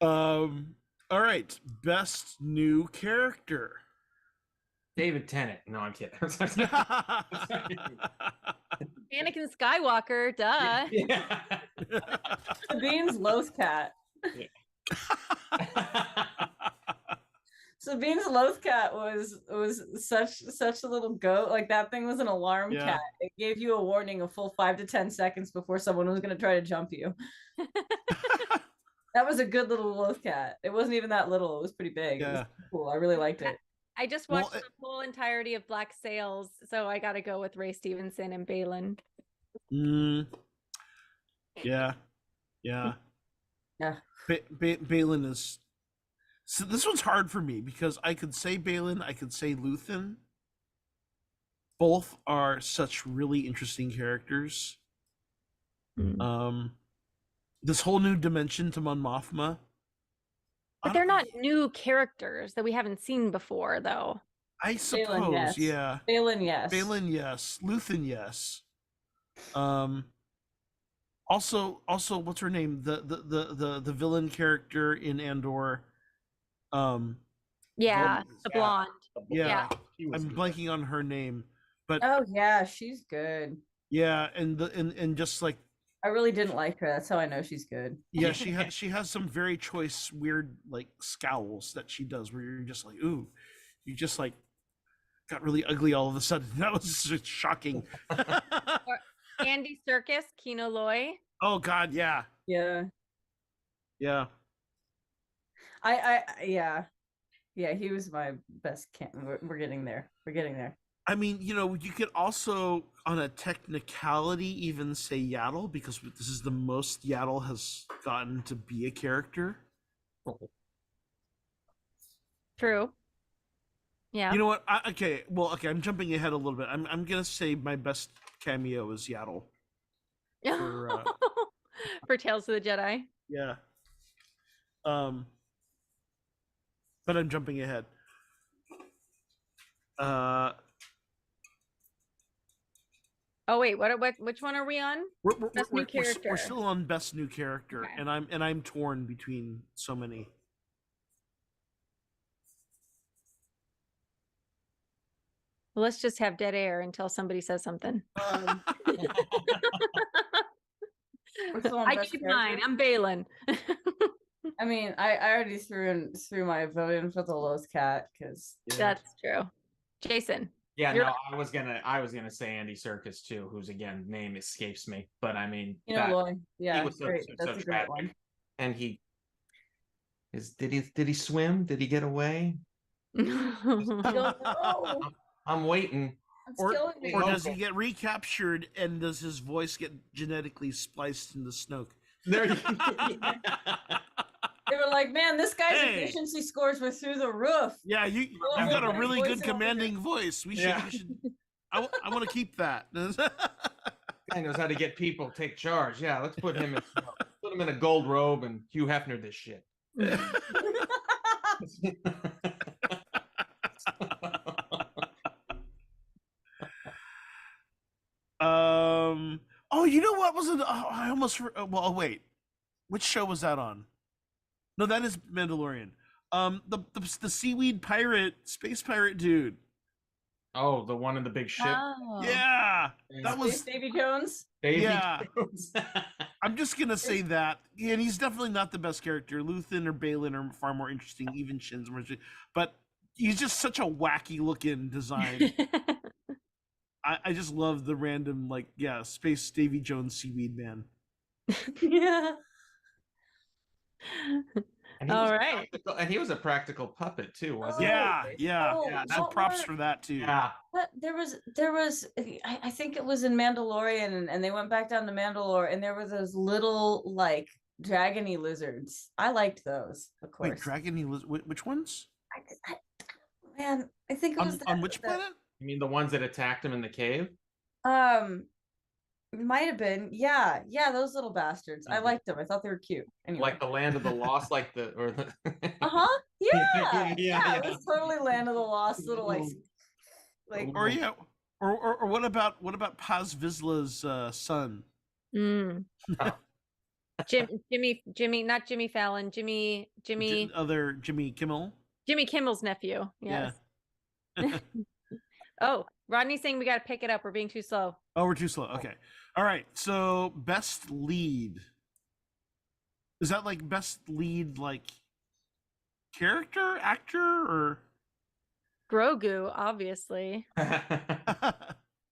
All right, best new character. David Tennant. No, I'm kidding. Anakin Skywalker, duh. Yeah. Sabine's Lothcat. Sabine's Lothcat was such a little goat. Like that thing was an alarm cat. It gave you a warning a full 5 to 10 seconds before someone was going to try to jump you. That was a good little Lothcat. It wasn't even that little. It was pretty big. Yeah. It was cool. I really liked it. I just watched the whole entirety of Black Sails, so I got to go with Ray Stevenson and Balin. Yeah. Balin is. So this one's hard for me because I could say Balin, I could say Luthen. Both are such really interesting characters. This whole new dimension to Mon Mothma. But they're not new characters that we haven't seen before, though. I suppose, Balin, yes. Yeah. Balin, yes. Balin, yes. Luthen, yes. Also, what's her name? The villain character in Andor. The blonde. Yeah. I'm blanking on her name, but oh yeah, she's good. Yeah, and just like I really didn't like her. That's how I know she's good. Yeah, she has some very choice, weird like scowls that she does, where you're just like, ooh, you just like got really ugly all of a sudden. That was just shocking. Andy Serkis, Kino Loy. Oh God, yeah. Yeah. Yeah, he was my best. We're getting there. I mean, you could also on a technicality even say Yaddle, because this is the most Yaddle has gotten to be a character. True. Yeah. You know what? Okay, I'm jumping ahead a little bit. I'm gonna say my best cameo is Yaddle. For Tales of the Jedi. Yeah. But I'm jumping ahead. Oh wait, which one are we on? Best new character. We're still on best new character, Okay. and I'm torn between so many. Well, let's just have dead air until somebody says something. I keep mine. I'm Balin. I mean, I already threw my vote in for the Loth Cat because That's true. Jason. Yeah, no, I was gonna say Andy Serkis too, whose again name escapes me, but I mean, Lloyd. Yeah, he was great. That's a great one. And did he swim? Did he get away? I don't know. I'm waiting. Or does he get recaptured and does his voice get genetically spliced into Snoke? There you They were like, man, this guy's efficiency scores were through the roof. Yeah, you've got a really good commanding voice. We should. I want to keep that. Guy knows how to get people take charge. Yeah, let's put him in a gold robe and Hugh Hefner this shit. Oh, you know what was it? Oh, I almost. Well, wait. Which show was that on? No, that is Mandalorian. The seaweed pirate, space pirate dude. Oh, the one in the big ship. Oh. Yeah, that was Davy Jones. Jones. I'm just gonna say that, and he's definitely not the best character. Luthen or Balin are far more interesting. Even Shin's more interesting, but he's just such a wacky looking design. I just love the random space Davy Jones seaweed man. Yeah. All right. And he was a practical puppet too, wasn't he? Yeah. So props for that too. Yeah. But there was I think it was in Mandalorian and they went back down to Mandalore and there were those little like dragony lizards. I liked those, of course. Wait, dragony lizard? Which ones? Man, I think it was on which planet? You mean the ones that attacked him in the cave? It might have been. Yeah, those little bastards. I liked them. I thought they were cute. Anyway. Like the Land of the Lost, Yeah. Yeah. It was totally Land of the Lost, little or what about Paz Vizsla's son? Jimmy, not Jimmy Fallon, Jimmy Kimmel. Jimmy Kimmel's nephew. Yes. Yeah. Oh, Rodney's saying we got to pick it up. We're being too slow. Oh, we're too slow. Okay. All right. So best lead. Is that like best lead character, actor, or Grogu, obviously.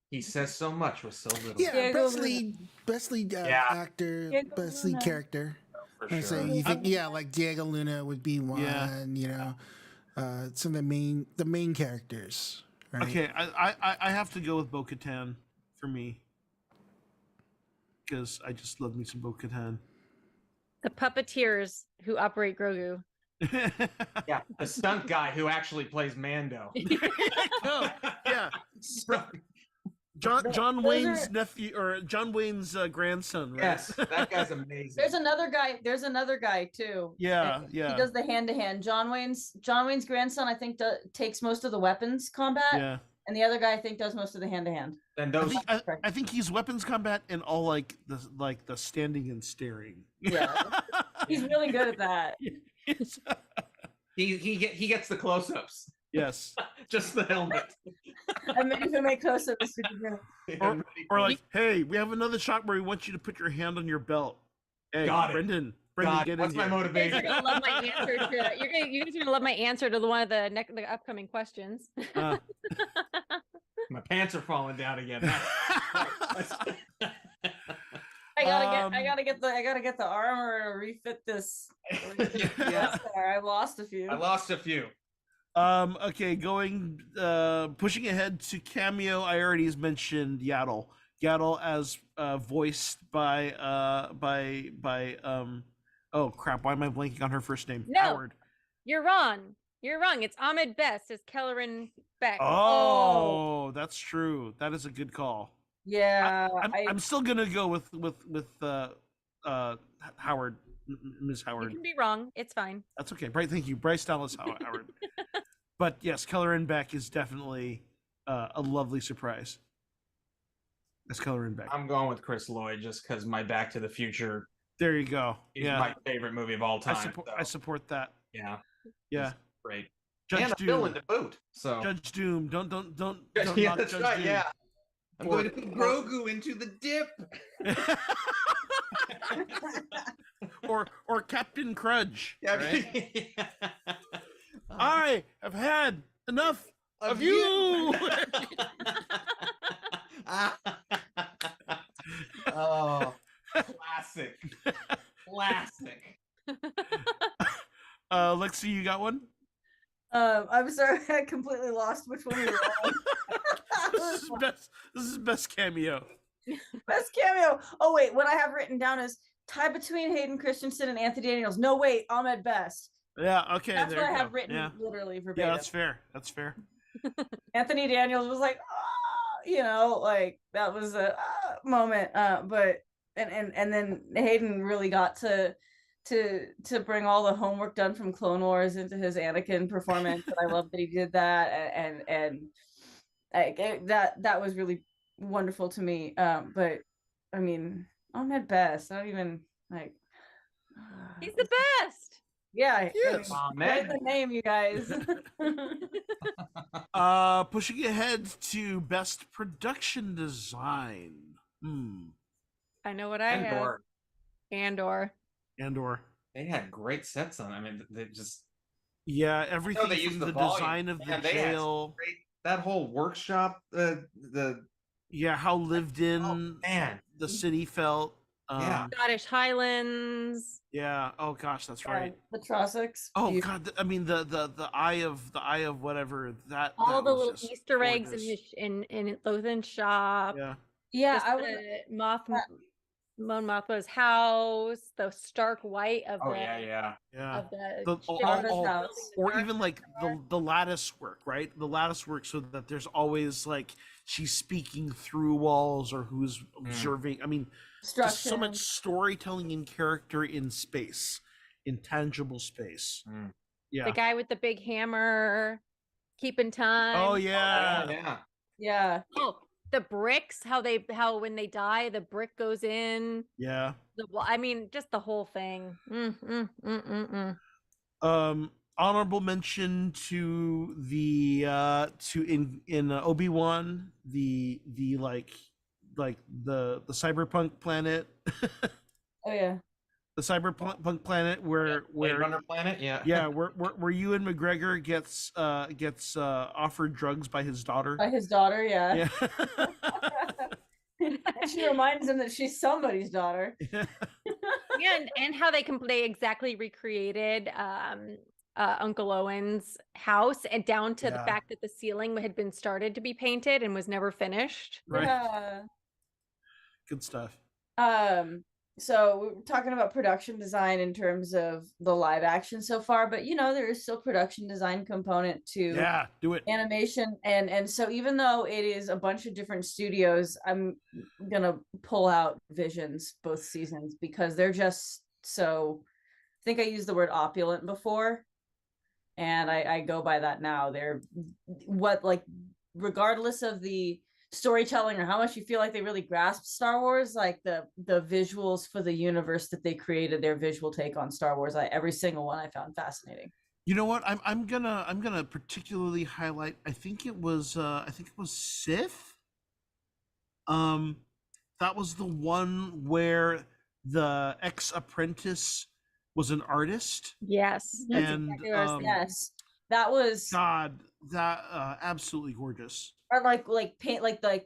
He says so much with so little. Yeah, best lead actor, best lead character. For sure. You think like Diego Luna would be one. Yeah. Some of the main characters. Right? Okay, I have to go with Bo-Katan for me because I just love me some Bo-Katan. The puppeteers who operate Grogu. Yeah, the stunt guy who actually plays Mando. Yeah. John Wayne's nephew or John Wayne's grandson, right? Yes, that guy's amazing. There's another guy too. Yeah. He does the hand-to-hand. John Wayne's grandson, I think, takes most of the weapons combat. Yeah. And the other guy, I think, does most of the hand-to-hand. And those, I think he's weapons combat and all the standing and staring. Yeah, he's really good at that. he gets the close-ups. Yes. Just the helmet. And maybe to make close-ups. Or like, hey, we have another shot where we want you to put your hand on your belt. Hey, Brendan, get what's in my here. motivation? You're gonna love my answer to you guys are gonna love my answer to one of the upcoming questions. My pants are falling down again. I gotta get the armor to refit this. Yeah. I lost a few. Okay, pushing ahead to cameo. I already mentioned Yaddle. Yaddle as voiced by oh crap, why am I blanking on her first name? No. Howard. You're wrong. You're wrong. It's Ahmed Best as Kelleran Beck. Oh, that's true. That is a good call. Yeah, I'm still gonna go with Howard, Ms. You Howard. can be wrong. It's fine. That's okay. Thank you, Bryce Dallas Howard. But yes, Kelleran Beck is definitely a lovely surprise. That's Kelleran Beck. I'm going with Chris Lloyd just because my Back to the Future There you go. is Yeah, my favorite movie of all time. I support that. Yeah, Yeah, it's great. Judge And a Doom. villain to boot. So Judge Doom. Don't yeah, knock that's Judge right. Doom. Yeah, I'm going to put Grogu into the dip. or Captain Crudge. Yeah. Right? I have had enough of you. Oh, classic. Lexi, you got one? I'm sorry, I completely lost which one we were on. This is best cameo. Best cameo. Oh wait, what I have written down is tie between Hayden Christensen and Anthony Daniels. No wait, Ahmed Best. Yeah, okay. That's there what I you have go. written Yeah. literally verbatim. Yeah, that's fair. Anthony Daniels was like, oh, like that was a moment. But and then Hayden really got to bring all the homework done from Clone Wars into his Anakin performance. And I love that he did that, and that was really wonderful to me. But I mean, Ahmed Best. I don't even like. He's the best. Yeah, Yes. write the name, you guys. Pushing ahead to best production design. I know what I have. Andor. They had great sets on. I mean, they just everything they from used the volume. design of the Man, they had jail. that whole workshop. How lived in the city felt. Yeah. Scottish Highlands. Yeah. Oh gosh, that's right. The Trossachs. Oh god, I mean the eye of whatever that. All that the was little just Easter eggs gorgeous. in Lothan's shop. Yeah. Yeah, I would Mon Mothma's house, the stark white of Oh the yeah. of the Jabba's house. Or even like the lattice work, right? The lattice work, so that there's always like she's speaking through walls or who's observing. I mean, just so much storytelling in character in space, in tangible space. Yeah. The guy with the big hammer, keeping time. Oh yeah. Yeah. Oh, the bricks, how when they die, the brick goes in. Yeah. I mean, just the whole thing. Honorable mention to the in Obi-Wan, the cyberpunk planet. Oh yeah. The cyberpunk planet where Runner planet, where Ewan McGregor gets offered drugs by his daughter. By his daughter, yeah. Yeah. And she reminds him that she's somebody's daughter. and how they exactly recreated Uncle Owen's house, and down to the fact that the ceiling had been started to be painted and was never finished. Right. Yeah. Good stuff. So we're talking about production design in terms of the live action so far, but there is still production design component to do it animation, and so even though it is a bunch of different studios, I'm gonna pull out Visions both seasons because they're just so. I think I used the word opulent before, and I go by that now. They're regardless of the storytelling or how much you feel like they really grasped Star Wars, like the visuals for the universe that they created, their visual take on Star Wars, every single one I found fascinating. You know what? I'm gonna particularly highlight. I think it was Sith. That was the one where the ex-apprentice was an artist. Yes. And yes, that was absolutely gorgeous. Or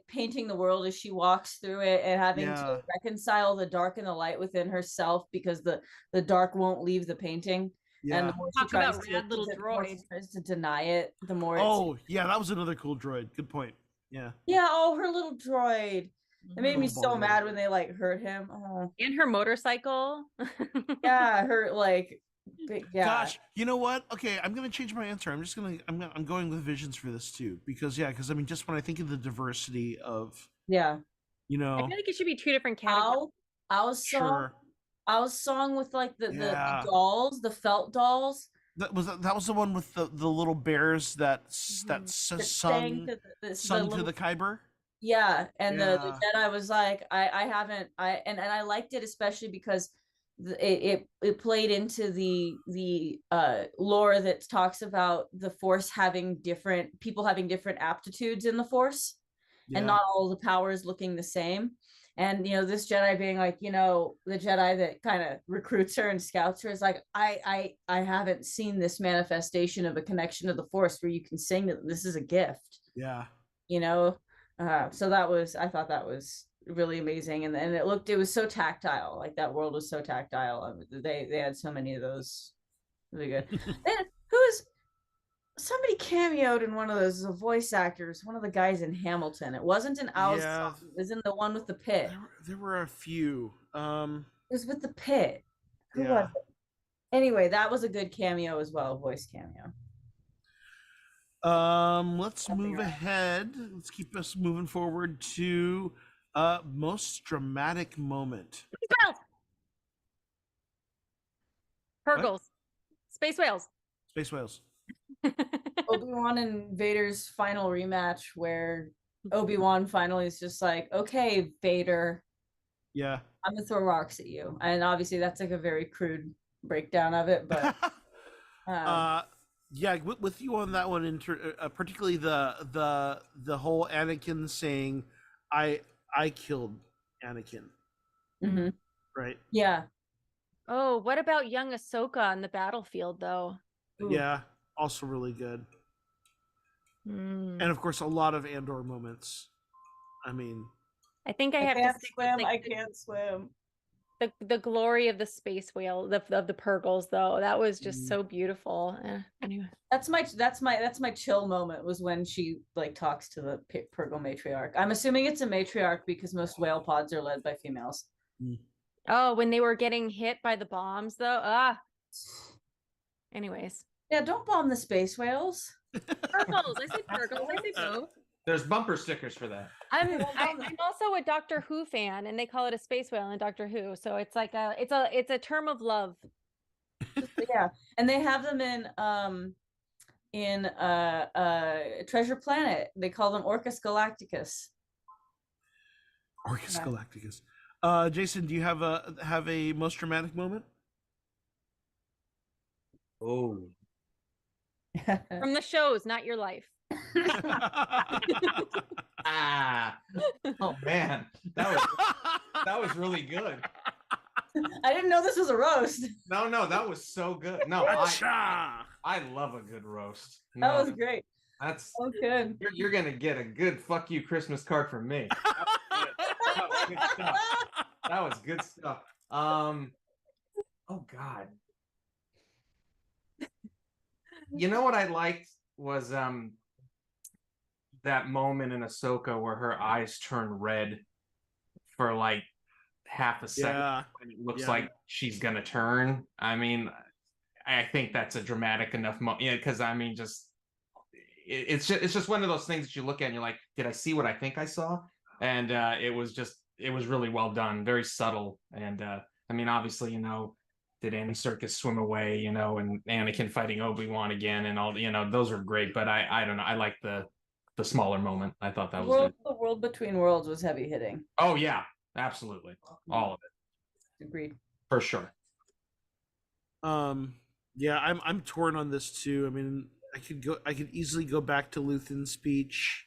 painting the world as she walks through it and having to reconcile the dark and the light within herself because the dark won't leave the painting. And the more she Talk about tries rad little droids. tries to deny it, the more yeah, that was another cool droid. Good point. Yeah. Yeah, oh, her little droid. It made me Little so ball mad droid. when they like hurt him. Oh. And her motorcycle. Yeah, her like yeah. Gosh, you know what? Okay, I'm gonna change my answer. I'm going with Visions for this too, because I mean, just when I think of the diversity of, Yeah. you know, I feel like it should be 2 different categories. Our song with like the Yeah. dolls, the felt dolls. That was the one with the little bears that That sung to the Kyber. Yeah, and Yeah. the Jedi was like, I haven't, and I liked it especially because it played into the lore that talks about the Force having different people having different aptitudes in the Force, and not all the powers looking the same. And this Jedi being like, the Jedi that kind of recruits her and scouts her is like, I haven't seen this manifestation of a connection to the Force where you can sing that this is a gift. Yeah. So I thought that was really amazing, and it was so tactile. Like that world was so tactile. They had so many of those. Really good. Then somebody cameoed in one of those as a voice actors, one of the guys in Hamilton. It wasn't in Owl's song, it was in the one with the pit. There were a few. It was with the pit. Who was it? Anyway, that was a good cameo as well, voice cameo. Let's move ahead. Let's keep us moving forward to most dramatic moment. Purgles. Space whales. Space whales. Obi-Wan and Vader's final rematch, where Obi-Wan finally is just like, okay, Vader. Yeah. I'm gonna throw rocks at you. And obviously that's like a very crude breakdown of it, but yeah, with you on that one, particularly the whole Anakin saying, "I killed Anakin." Mm-hmm. Right. Yeah. Oh, what about young Ahsoka on the battlefield, though? Ooh. Yeah, also really good. And of course, a lot of Andor moments. I mean, I think I have to stick swim. with, I can't swim. The glory of the space whale, of the Purgles, though. That was just so beautiful. Anyway, that's my chill moment, was when she like talks to the Purgle matriarch. I'm assuming it's a matriarch because most whale pods are led by females. Oh, when they were getting hit by the bombs, though. Anyways. Yeah, don't bomb the space whales. Purgles. I say Purgles. I say both. There's bumper stickers for that. I'm also a Doctor Who fan, and they call it a space whale in Doctor Who. So it's like it's a term of love. Yeah, and they have them in Treasure Planet. They call them Orcus Galacticus. Orcus Galacticus. Jason, do you have a most dramatic moment? Oh. From the shows, not your life. Oh man, that was really good. I didn't know this was a roast. No, that was so good. No, I love a good roast. No, that was great. That's so good. You're gonna get a good fuck you Christmas card from me. That was good stuff. Oh God. You know what I liked was that moment in Ahsoka where her eyes turn red for like half a second. Yeah. And it looks like she's gonna turn. I mean, I think that's a dramatic enough moment. Yeah, because I mean, it's just one of those things that you look at and you're like, did I see what I think I saw? And it was really well done, very subtle. And I mean, obviously, did Andy Serkis swim away, and Anakin fighting Obi-Wan again, and all, those are great. But I don't know. I like the smaller moment. I thought that was good. The World Between Worlds was heavy hitting. Oh yeah, absolutely, all of it. Agreed. For sure. Yeah, I'm torn on this too. I mean, I could easily go back to Luthen's speech.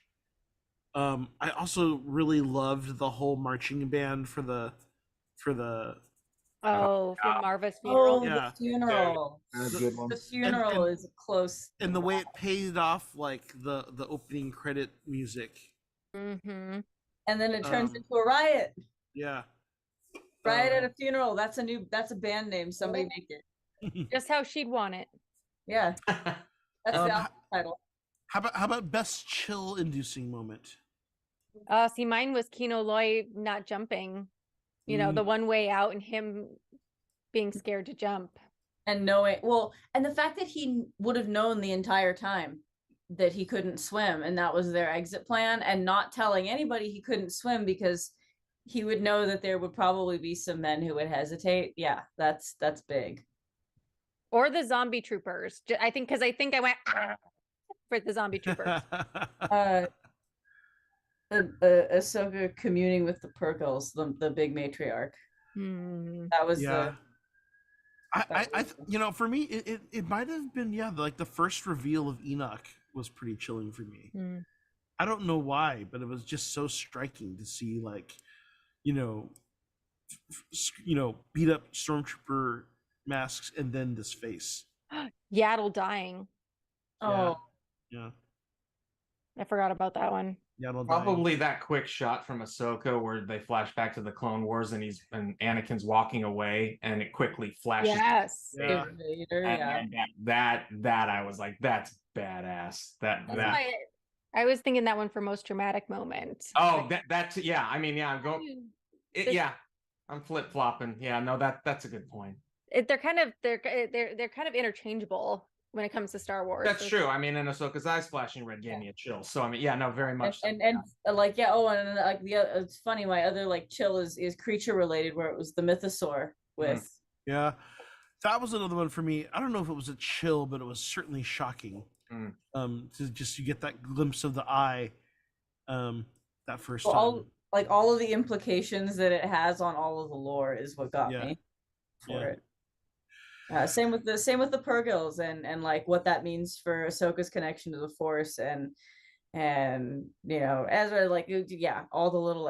I also really loved the whole marching band for the for Marva's funeral. Oh, yeah. The funeral. That's a good one. The funeral is close. And the way it paid off, like the opening credit music. Mm-hmm. And then it turns into a riot. Yeah. Riot at a funeral. That's a band name. Somebody make it. Just how she'd want it. Yeah, that's the title. How about best chill-inducing moment? See, mine was Kino Loy not jumping. You know, the one way out and him being scared to jump. And knowing, and the fact that he would have known the entire time that he couldn't swim, and that was their exit plan, and not telling anybody he couldn't swim because he would know that there would probably be some men who would hesitate. Yeah, that's big. Or the zombie troopers. I think I went for the zombie troopers. Ahsoka communing with the Purgles, the big matriarch. That was for me, it might have been like the first reveal of Enoch was pretty chilling for me. I don't know why, but it was just so striking to see beat up stormtrooper masks and then this face. Yaddle dying. Oh yeah, I forgot about that one. Probably that quick shot from Ahsoka where they flash back to the Clone Wars and Anakin's walking away and it quickly flashes. Yes. Yeah. And that I was like, that's badass. I was thinking that one for most dramatic moment. Oh, that's yeah. I mean, yeah, I'm going. I'm flip flopping. Yeah, no, that's a good point. They're kind of interchangeable when it comes to Star Wars. That's true. I mean, and Ahsoka's eyes flashing red gave me a chill. So I mean, yeah, no, very much. It's funny. My other chill is creature related, where it was the mythosaur with. Yeah, that was another one for me. I don't know if it was a chill, but it was certainly shocking. To get that glimpse of the eye, that first time. All of the implications that it has on all of the lore is what got me for it. Same with the Purgils and what that means for Ahsoka's connection to the Force and Ezra all the little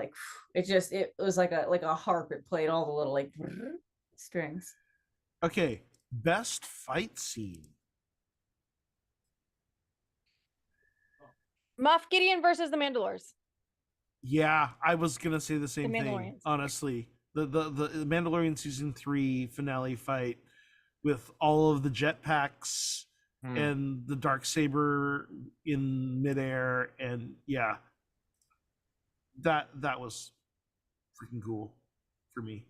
it was like a harp. It played all the little strings. Okay, best fight scene. Moff Gideon versus the Mandalores. Yeah, I was gonna say the same thing. Honestly, the Mandalorian season 3 finale fight with all of the jetpacks and the Darksaber in midair, and that was freaking cool for me.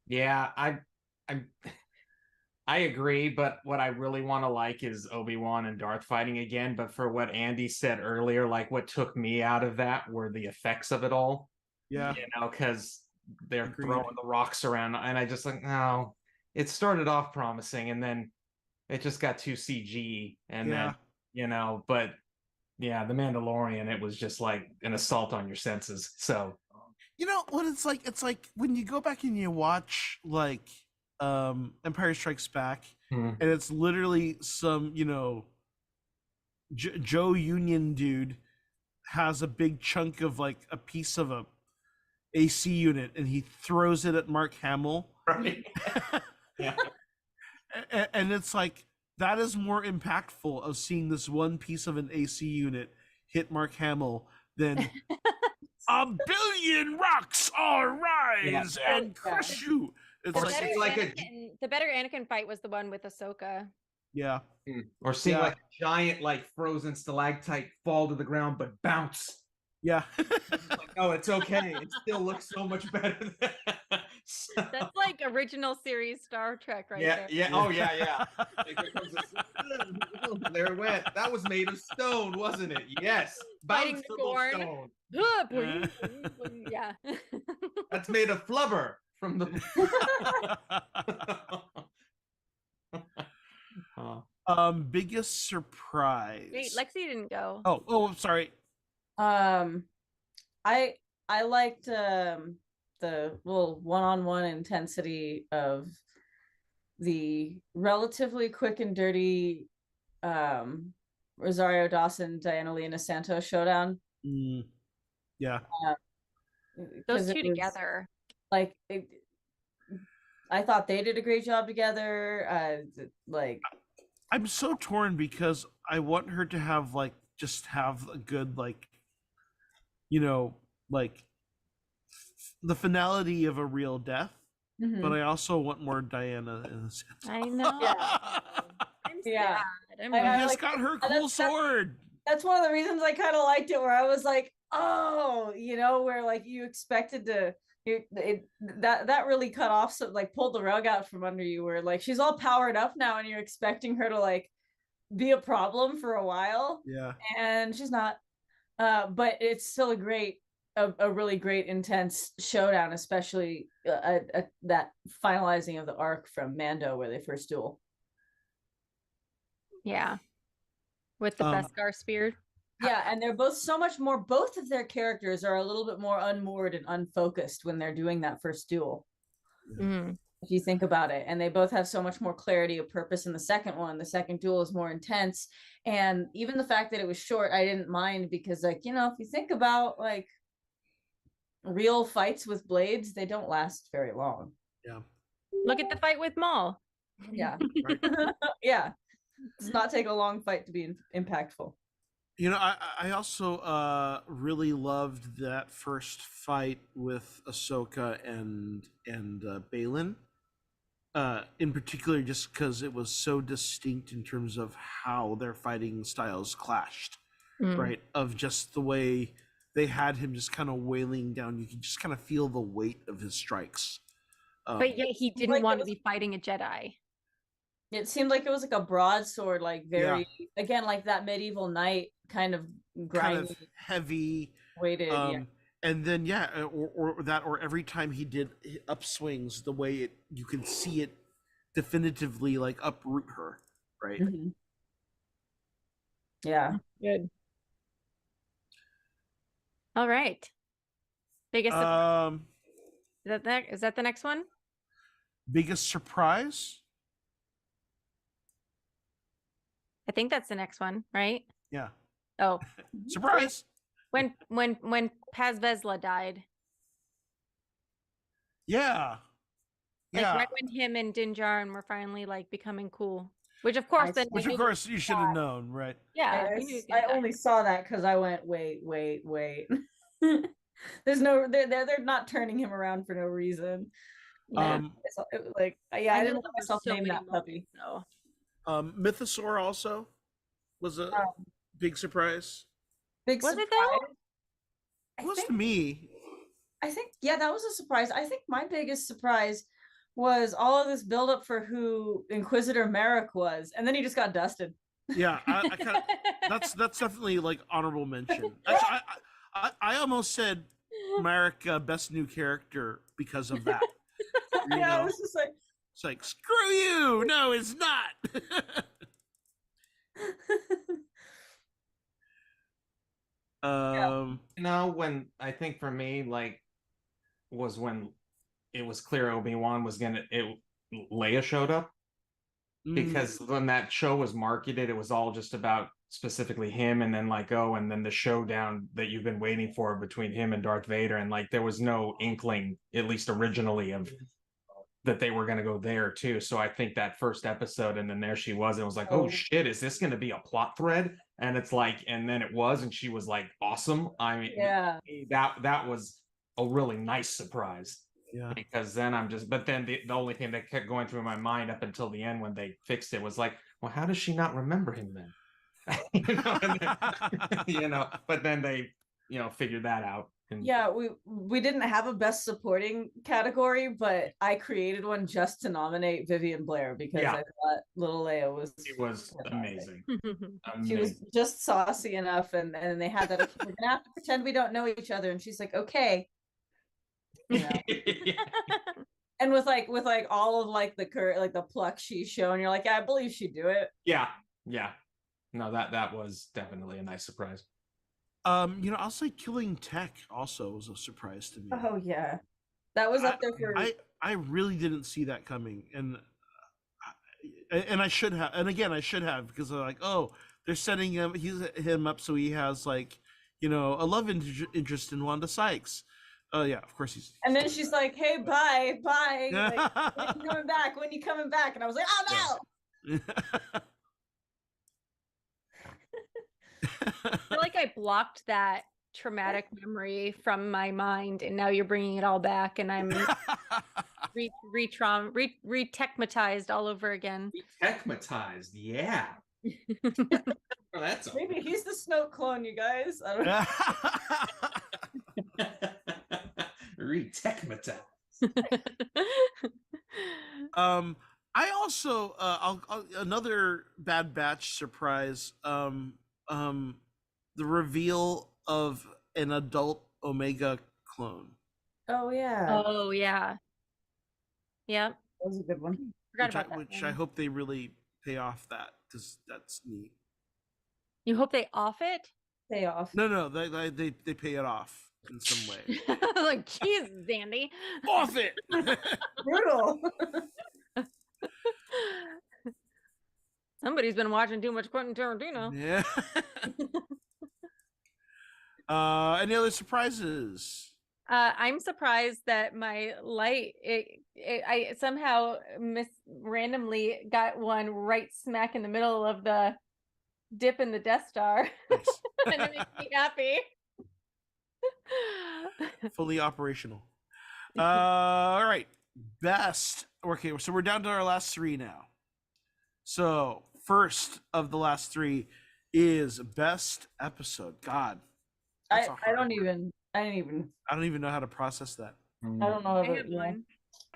Yeah, I agree, but what I really want to is Obi-Wan and Darth fighting again. But for what Andy said earlier, what took me out of that were the effects of it all. Yeah. Because they're throwing the rocks around. And I just no, it started off promising and then it just got too CG. And then, but yeah, The Mandalorian, it was just an assault on your senses. So, what it's like when you go back and you watch Empire Strikes Back, and it's literally some Joe Union dude has a big chunk of a piece of a AC unit and he throws it at Mark Hamill, right? Yeah. And it's that is more impactful of seeing this one piece of an AC unit hit Mark Hamill than a billion rocks all rise and crush you. The better Anakin fight was the one with Ahsoka. Yeah. Or seeing a giant frozen stalactite fall to the ground but bounce. Yeah. Oh, it's okay. It still looks so much better. That's original series Star Trek there. Yeah. Oh, yeah. There it went. That was made of stone, wasn't it? Yes. Bounceable stone. Yeah. That's made of flubber from the biggest surprise. Wait, Lexi didn't go. Oh, sorry. I liked the little one-on-one intensity of the relatively quick and dirty Rosario Dawson, Diana Lena Santos showdown. Yeah. Those two together. I thought they did a great job together. I'm so torn because I want her to have just have a good the finality of a real death, Mhm. but I also want more Diana in this. I know. Yeah. I'm Yeah. sad. I'm I- really I Just like- got her cool that's- sword. That's one of the reasons I kind of liked it, where I was like, oh, where like you expected to. That really cut off, so like pulled the rug out from under you, where like she's all powered up now and you're expecting her to like be a problem for a while, Yeah. and she's not. But it's still a really great intense showdown, especially that finalizing of the arc from Mando where they first duel. Yeah. With the Beskar spear. Yeah, and they're both so much more. Both of their characters are a little bit more unmoored and unfocused when they're doing that first duel. Mm. If you think about it, and they both have so much more clarity of purpose in the second one. The second duel is more intense, and even the fact that it was short, I didn't mind, because like, if you think about like real fights with blades, they don't last very long. Yeah. Look at the fight with Maul. Yeah. Right. Yeah. It does not take a long fight to be impactful. I also really loved that first fight with Ahsoka and Balin. In particular, just because it was so distinct in terms of how their fighting styles clashed, right? Of just the way they had him just kind of wailing down. You could just kind of feel the weight of his strikes. But yet he didn't like want to be fighting a Jedi. It seemed like it was like a broadsword, like very, again, like that medieval knight kind of grimy, kind of heavy, weighted. and then or every time he did upswings, the way you can see it definitively like uproot her, right? Mm-hmm. Yeah. Good. All right. Biggest is that the next one? Biggest surprise? I think that's the next one, right? Yeah. Oh, Surprise! when Paz Vizsla died. Yeah. Like Yeah. right when him and Din Djarin were finally like becoming cool. Which of course you should have known, right? Yeah. I only saw that because I went, wait. There's no, they're not turning him around for no reason. Yeah. I didn't let myself name that puppy. No. Mythosaur also was a big surprise. Big was surprise. it though? It was to me. I think, that was a surprise. I think my biggest surprise was all of this buildup for who Inquisitor Merrick was, and then he just got dusted. Yeah, I kind of that's definitely like honorable mention. Actually, I almost said Merrick best new character because of that. I was just like, it's like, screw you! No, it's not. When I think for me, like, was when it was clear Obi-Wan was Leia showed up, because when that show was marketed, it was all just about specifically him, and then like, and then the showdown that you've been waiting for between him and Darth Vader, and like there was no inkling, at least originally, of that they were going to go there too. So I think that first episode, and then there she was, and it was like, oh shit, is this going to be a plot thread? And it's like, and then it was, and she was like awesome. I mean, that was a really nice surprise. Yeah. Because then but then the only thing that kept going through my mind up until the end when they fixed it was like, well, how does she not remember him then? But then they, figured that out. And we didn't have a best supporting category, but I created one just to nominate Vivian Blair, because I thought little Leia was amazing. She was just saucy enough, and they had that, we're gonna have to pretend we don't know each other, and she's like, okay. And with all of like the pluck she's shown, you're like, I believe she'd do it. Yeah no, that was definitely a nice surprise. I'll say Killing Tech also was a surprise to me. Oh yeah, that was up there for. I really didn't see that coming, and I should have, I should have, because they're like, oh, they're setting him up so he has like, a love interest in Wanda Sykes. Oh yeah, of course he's. And then she's like, "Hey, bye." Like, when you coming back? And I was like, "Oh no!" I feel like I blocked that traumatic memory from my mind, and now you're bringing it all back, and I'm re-techmatized all over again. Techmatized, yeah. Oh, that's Maybe he's the Snoke clone, you guys. I don't know. Re-techmatized. I also another Bad Batch surprise. The reveal of an adult Omega clone. Oh yeah, Oh yeah. Yep. that was a good one. Forgot about that. Which one. I hope they really pay off that, because that's neat. You hope they off it? Pay off. No, they pay it off in some way. Like, Jesus, Andy. Off it. Brutal. Somebody's been watching too much Quentin Tarantino. Yeah. Any other surprises? I'm surprised that my light, I somehow randomly got one right smack in the middle of the dip in the Death Star. Nice. And it makes me happy. Fully operational. All right. Best. Okay, so we're down to our last three now. So first of the last three is best episode. God, I don't even know how to process that. I don't know I if have it, yeah. one.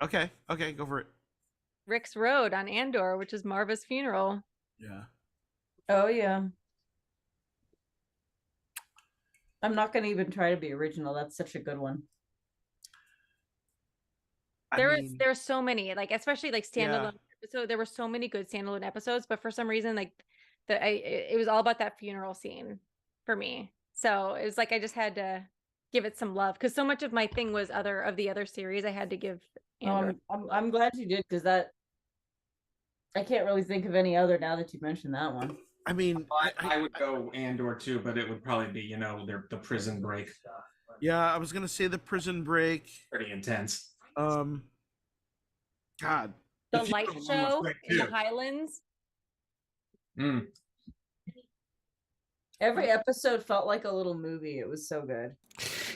Okay, go for it. Rick's Road on Andor, which is Marva's funeral. Yeah. Oh yeah. I'm not gonna even try to be original. That's such a good one. There's so many, like, especially like standalone episode. There were so many good standalone episodes, but for some reason, like it was all about that funeral scene for me. So it was like I just had to give it some love, because so much of my thing was of the other series. I had to give Andor. I'm glad you did, because that I can't really think of any other now that you mentioned that one. I mean, I would go Andor too, but it would probably be, the prison break. Yeah, I was gonna say the prison break. Pretty intense. God. The light show in the Highlands. Mm. Every episode felt like a little movie. It was so good.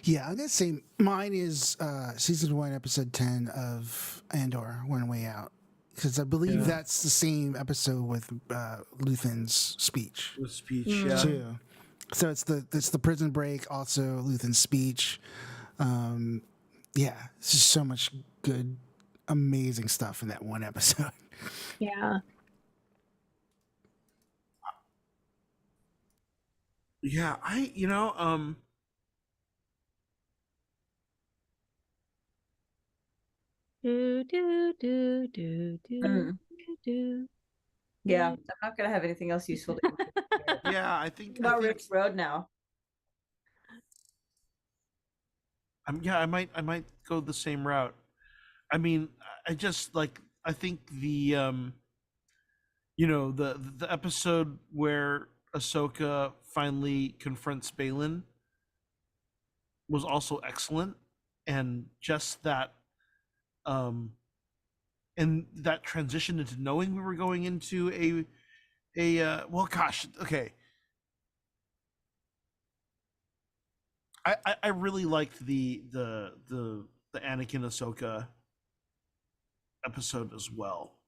Yeah, I'm gonna say mine is season 1, episode 10 of Andor, One Way Out, because I believe that's the same episode with Luthen's speech. The speech, yeah. Too. So it's the prison break, also Luthen's speech. Yeah, it's just so much good, amazing stuff in that one episode. Yeah. Yeah, Do do do do do do. Yeah, I'm not gonna have anything else useful to yeah, I think about Rick's Road now. I might go the same route. I mean, I just I think the the episode where Ahsoka finally confronts Balin was also excellent, and just that and that transition into knowing we were going into well, gosh, okay. I really liked the Anakin Ahsoka episode as well.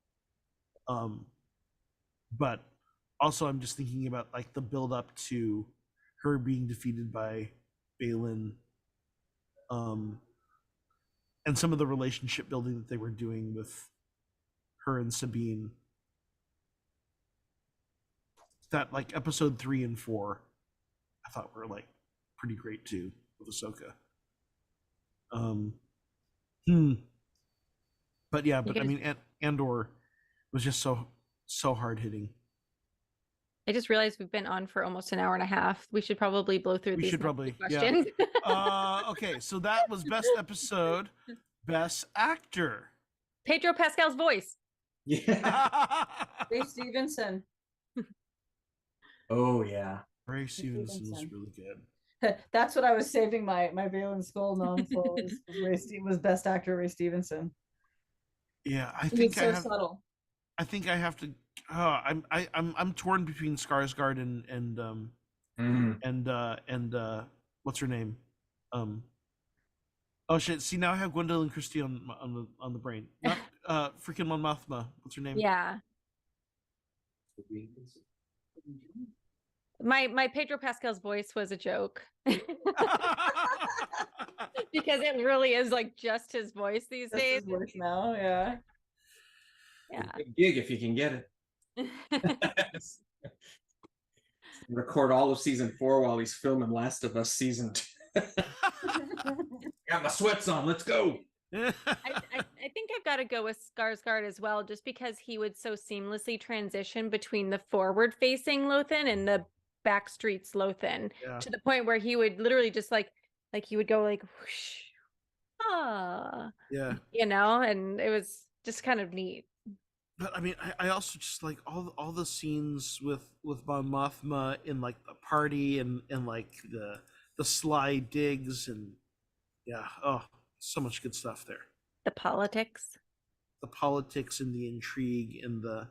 But also I'm just thinking about like the build up to her being defeated by Balin, and some of the relationship building that they were doing with her and Sabine. That like episode 3 and 4, I thought were like pretty great too with Ahsoka. But yeah, I mean, Andor was just so hard hitting. I just realized we've been on for almost an hour and a half. We should probably blow through these questions. Yeah. Okay, so that was best episode, best actor. Pedro Pascal's voice. Yeah. Ray Stevenson. Oh yeah. Ray Stevenson was really good. That's what I was saving my Balin Skull nom for, was best actor Ray Stevenson. Yeah, I think I have. Subtle. I think I have to. I'm torn between Skarsgård and what's her name, Oh shit! See, now I have Gwendolyn Christie on the brain. Not freaking Mon Mothma. What's her name? Yeah. My Pedro Pascal's voice was a joke. Because it really is like just his voice these This days. is worse now, yeah. Yeah. Big gig if you can get it. Record all of season 4 while he's filming Last of Us season 2. Got my sweats on. Let's go. I think I've got to go with Skarsgård as well, just because he would so seamlessly transition between the forward-facing Lothan and the backstreets Lothan, to the point where he would literally just like he would go like, whoosh, yeah, and it was just kind of neat. But I mean, I also just like all the scenes with Mon Mothma in like the party and like the sly digs and so much good stuff there. The politics and the intrigue and the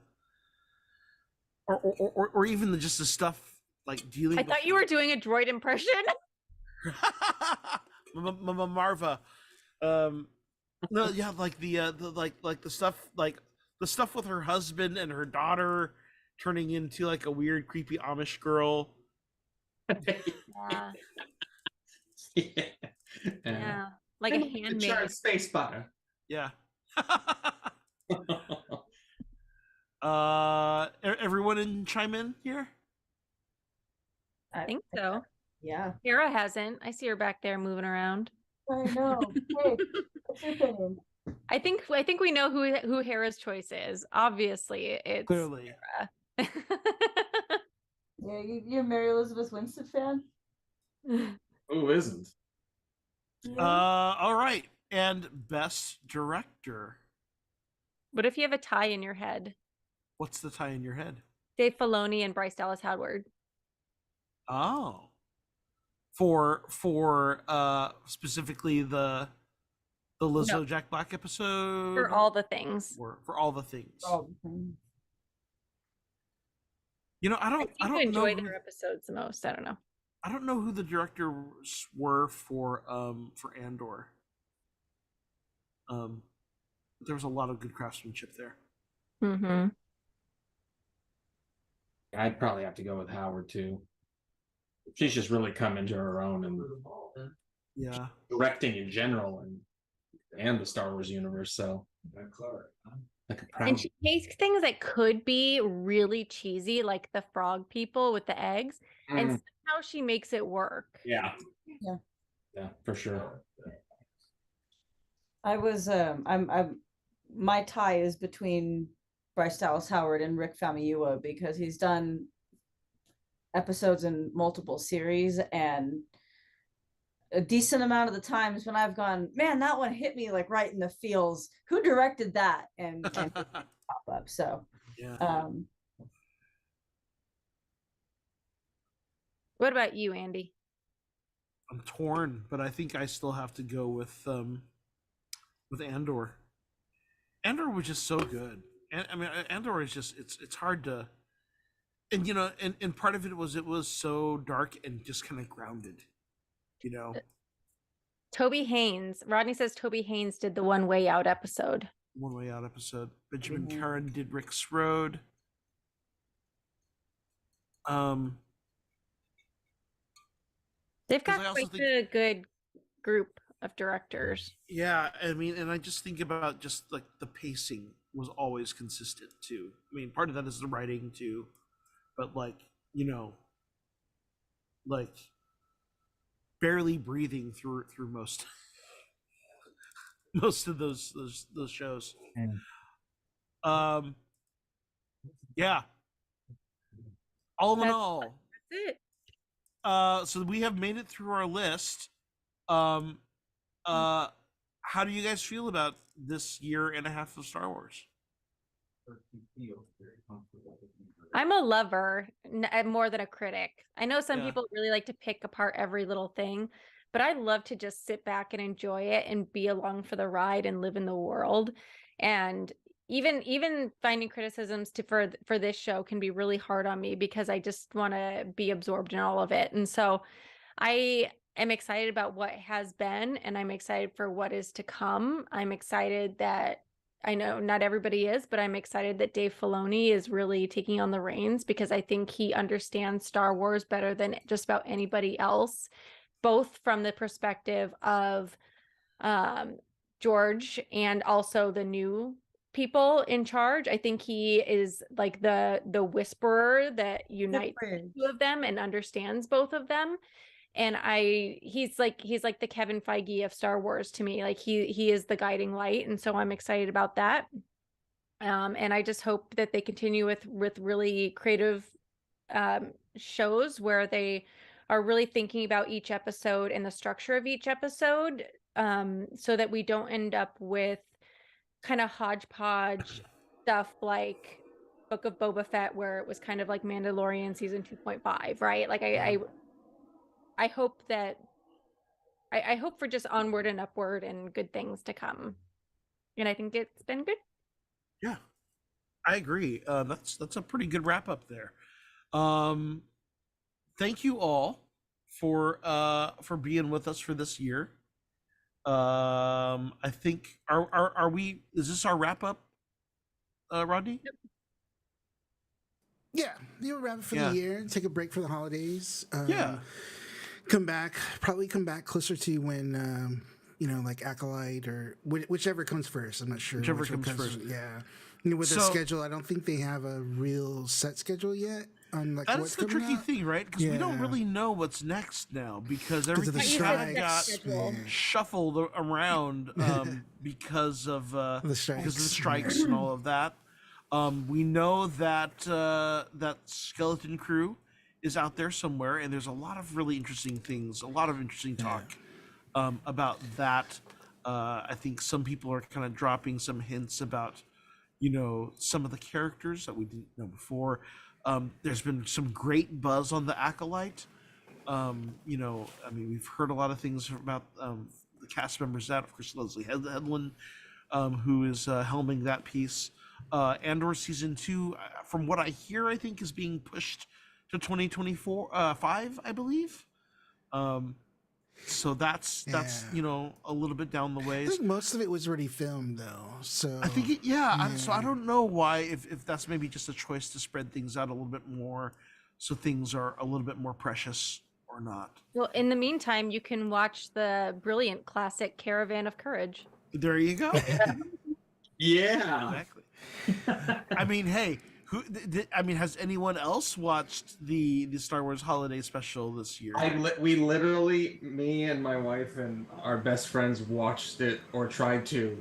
or even just the stuff like dealing. I thought you were doing a droid impression. Marva. No, yeah, like the stuff with her husband and her daughter turning into like a weird, creepy Amish girl. Yeah, like a handmaid. Space butter. Yeah. Everyone chime in here? I think so. Yeah. Hera hasn't. I see her back there moving around. I know. Hey, what's your opinion? I think we know who Hera's choice is. Obviously, it's clearly Hera. Yeah, you're a Mary Elizabeth Winstead fan? Who isn't? Yeah. All right. And best director. What if you have a tie in your head? What's the tie in your head? Dave Filoni and Bryce Dallas Howard. Oh. For specifically the Lizzo Jack Black episode? For all the things. For all the things. Oh. Mm-hmm. I don't enjoy know their episodes the most. I don't know. I don't know who the directors were for Andor. There was a lot of good craftsmanship there. Mm-hmm. I'd probably have to go with Howard too. She's just really come into her own and directing in general and the Star Wars universe. So and she takes things that could be really cheesy, like the frog people with the eggs, and somehow she makes it work. Yeah, for sure. I was I'm my tie is between Bryce Dallas Howard and Rick Famuyiwa, because he's done episodes in multiple series, and a decent amount of the times when I've gone, man, that one hit me like right in the feels. Who directed that? And pop up. So What about you, Andy? I'm torn, but I think I still have to go with Andor. Andor was just so good. And I mean, Andor is just it's hard to, and and part of it was so dark and just kind of grounded. Toby Haynes. Rodney says Toby Haynes did the One Way Out episode. One Way Out episode. Benjamin Caron did Rick's Road. They've got quite a good group of directors. Yeah, I mean, and I just think about just like the pacing was always consistent too. I mean, part of that is the writing too, but like barely breathing through most of those shows. Yeah. All in all, that's it. So we have made it through our list. How do you guys feel about this year and a half of Star Wars? I'm a lover more than a critic. I know some people really like to pick apart every little thing, but I love to just sit back and enjoy it and be along for the ride and live in the world. And even finding criticisms for this show can be really hard on me, because I just want to be absorbed in all of it. And so I am excited about what has been, and I'm excited for what is to come. I'm excited that, I know not everybody is, but I'm excited that Dave Filoni is really taking on the reins, because I think he understands Star Wars better than just about anybody else, both from the perspective of George and also the new people in charge. I think he is like the whisperer that unites the two of them and understands both of them. And he's like the Kevin Feige of Star Wars to me. Like he is the guiding light, and so I'm excited about that. And I just hope that they continue with really creative shows where they are really thinking about each episode and the structure of each episode, so that we don't end up with kind of hodgepodge stuff like Book of Boba Fett, where it was kind of like Mandalorian season 2.5, right? Like I hope that I hope for just onward and upward and good things to come. And I think it's been good. Yeah, I agree. That's a pretty good wrap up there. Thank you all for being with us for this year. I think are we? Is this our wrap up, Rodney? Yep. Yeah, you'll wrap it for the year. Take a break for the holidays. Yeah. Come back closer to when like Acolyte or whichever comes first. I'm not sure. Whichever comes first. Yeah. With the schedule, I don't think they have a real set schedule yet on like that's what's the coming tricky out. thing, right? Because we don't really know what's next now, because everything kind of got shuffled around because of the strikes and all of that. We know that that Skeleton Crew is out there somewhere, and there's a lot of really interesting things, a lot of interesting talk about that. I think some people are kind of dropping some hints about, some of the characters that we didn't know before. There's been some great buzz on the Acolyte. We've heard a lot of things about the cast members, that of course Leslie Headland, who is helming that piece. Andor season 2, from what I hear, I think is being pushed to 2024 5, I believe. So that's a little bit down the way. I think most of it was already filmed though, so I think so I don't know why, if that's maybe just a choice to spread things out a little bit more, so things are a little bit more precious, or not. Well, in the meantime, you can watch the brilliant classic Caravan of Courage. There you go. Yeah, exactly. I mean, hey, has anyone else watched the Star Wars Holiday Special this year? We literally, me and my wife and our best friends watched it, or tried to.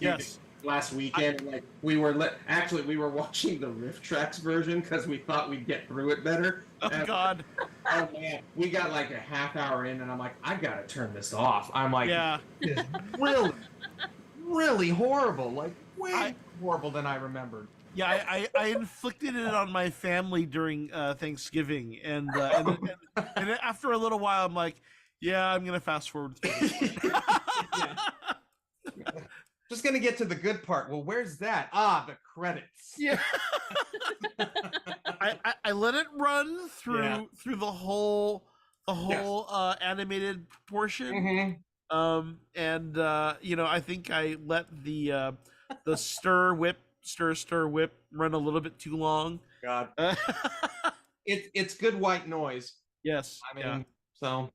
Yes. Last weekend, we were watching the Riff Tracks version because we thought we'd get through it better. Oh God! Oh man, we got like a half hour in, and I'm like, I gotta turn this off. I'm like, it's really, really horrible. Like way horrible than I remembered. Yeah, I inflicted it on my family during Thanksgiving, and after a little while, I'm like, yeah, I'm gonna fast forward. Just gonna get to the good part. Well, where's that? The credits. Yeah. I let it run through the whole animated portion. Mm-hmm. I think I let the stir whip run a little bit too long. God. It's good white noise. Yes. I mean, so.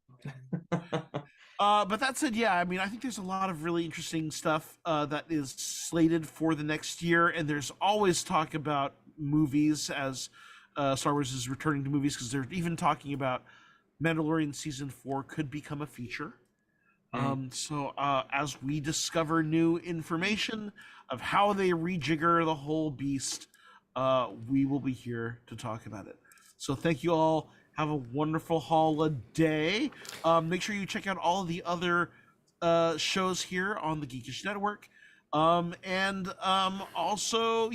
But that said, I think there's a lot of really interesting stuff that is slated for the next year, and there's always talk about movies as Star Wars is returning to movies, because they're even talking about Mandalorian season 4 could become a feature. So as we discover new information of how they rejigger the whole beast, we will be here to talk about it. So thank you all. Have a wonderful holiday. Make sure you check out all the other shows here on the Geekish Network. Also,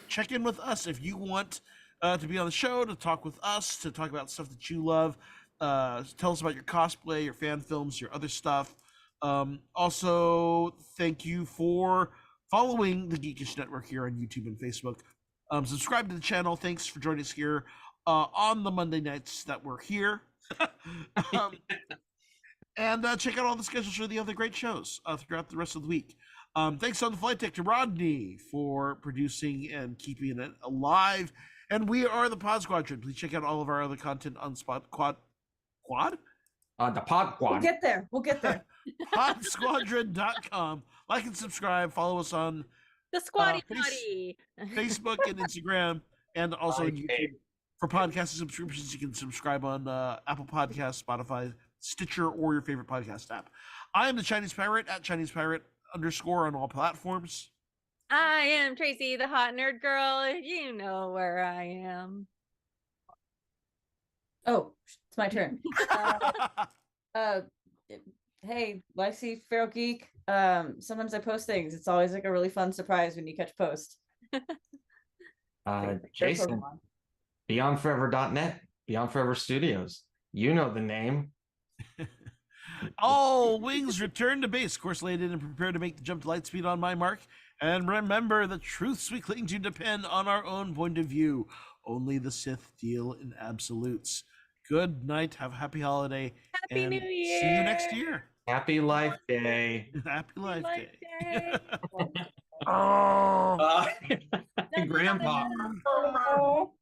check in with us if you want to be on the show, to talk with us, to talk about stuff that you love. Tell us about your cosplay, your fan films, your other stuff. Also, thank you for following the Geekish Network here on YouTube and Facebook. Subscribe to the channel. Thanks for joining us here on the Monday nights that we're here. um, and check out all the schedules for the other great shows throughout the rest of the week. Thanks on the flight deck to Rodney for producing and keeping it alive. And we are the Pod Squadron. Please check out all of our other content on Quad? The Pod Squad. We'll get there. Podsquadron.com. Like and subscribe. Follow us on The Squatty Potty. Facebook and Instagram, and also YouTube. For podcast subscriptions, you can subscribe on Apple Podcasts, Spotify, Stitcher, or your favorite podcast app. I am the Chinese Pirate at Chinese Pirate _ on all platforms. I am Tracy, the hot nerd girl. You know where I am. Oh, it's my turn. Hey, Lifey, Feral Geek. Sometimes I post things. It's always like a really fun surprise when you catch post. Jason, BeyondForever.net, Beyond Forever Studios. You know the name. All wings return to base. Course laid in and prepare to make the jump to light speed on my mark. And remember, the truths we cling to depend on our own point of view. Only the Sith deal in absolutes. Good night. Have a happy holiday. Happy New Year. See you next year. Happy Life Day. Happy Life Day. Oh, Grandpa. Oh.